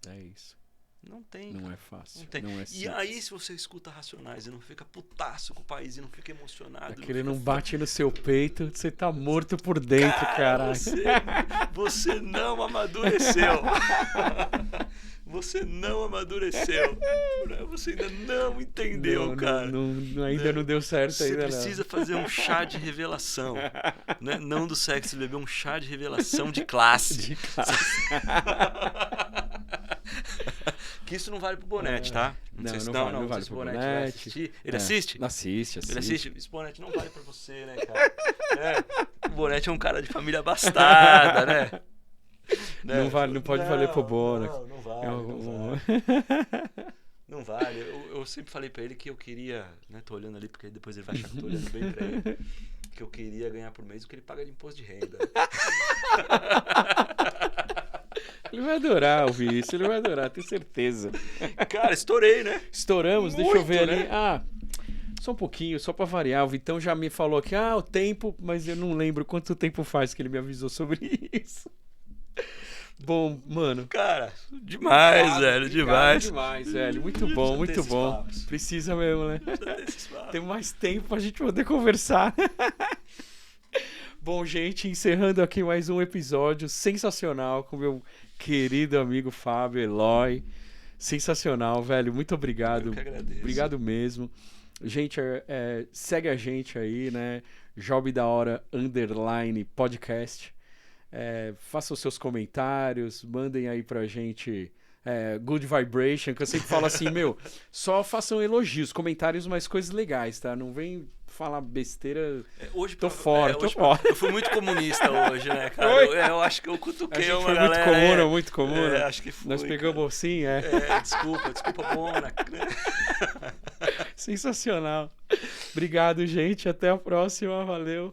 é isso. Não tem. Não cara. é fácil. Não tem. Não é E simples. aí, se você escuta Racionais e não fica putaço com o país e não fica emocionado. Aquele fica não bate no seu peito, você tá morto por dentro, caralho. Você não amadureceu. Você não amadureceu. Você ainda não entendeu, cara. Ainda não deu certo Você ainda, precisa fazer um chá de revelação. Né? Não do sexo, beber um chá de revelação de classe. De classe. Que isso não vale pro Bonete, tá? Não sei se- vale sei se pro o vai Bonete. assistir. Ele assiste? Assiste. Ele assiste. Esse Bonete não vale pra você, né, cara? O Bonete é um cara de família abastada, né? Não vale, não pode valer pro Bono. Não vale, não vale. Eu sempre falei pra ele que eu queria, né? Tô olhando ali porque depois ele vai achar que eu tô olhando bem pra ele. Que eu queria ganhar por mês o que ele paga de imposto de renda. Ele vai adorar ouvir isso, ele vai adorar, tenho certeza. Cara, estourei, né? Estouramos, deixa eu ver Muito, ali. né? Ah, só um pouquinho, só pra variar. O Vitão já me falou aqui, o tempo, mas eu não lembro quanto tempo faz que ele me avisou sobre isso. Bom, mano. Cara, demais, velho, demais. Demais, velho. Muito bom, muito bom. Precisa mesmo, né? Tem mais tempo pra gente poder conversar. Bom, gente, encerrando aqui mais um episódio sensacional com meu querido amigo Fábio Eloy. Sensacional, velho. Muito obrigado. Eu que agradeço. Obrigado mesmo. Gente, segue a gente aí, né? Job da Hora _ podcast. Faça os seus comentários, mandem aí pra gente good vibration, que eu sempre falo assim, só façam elogios, comentários, mas coisas legais, tá? Não vem falar besteira. Hoje tô fora. Eu fui muito comunista hoje, né, cara? Eu acho que eu cutuquei uma galera. Muito comum, né? Acho que foi. Nós pegamos assim, Desculpa, Bona. Sensacional. Obrigado, gente. Até a próxima. Valeu.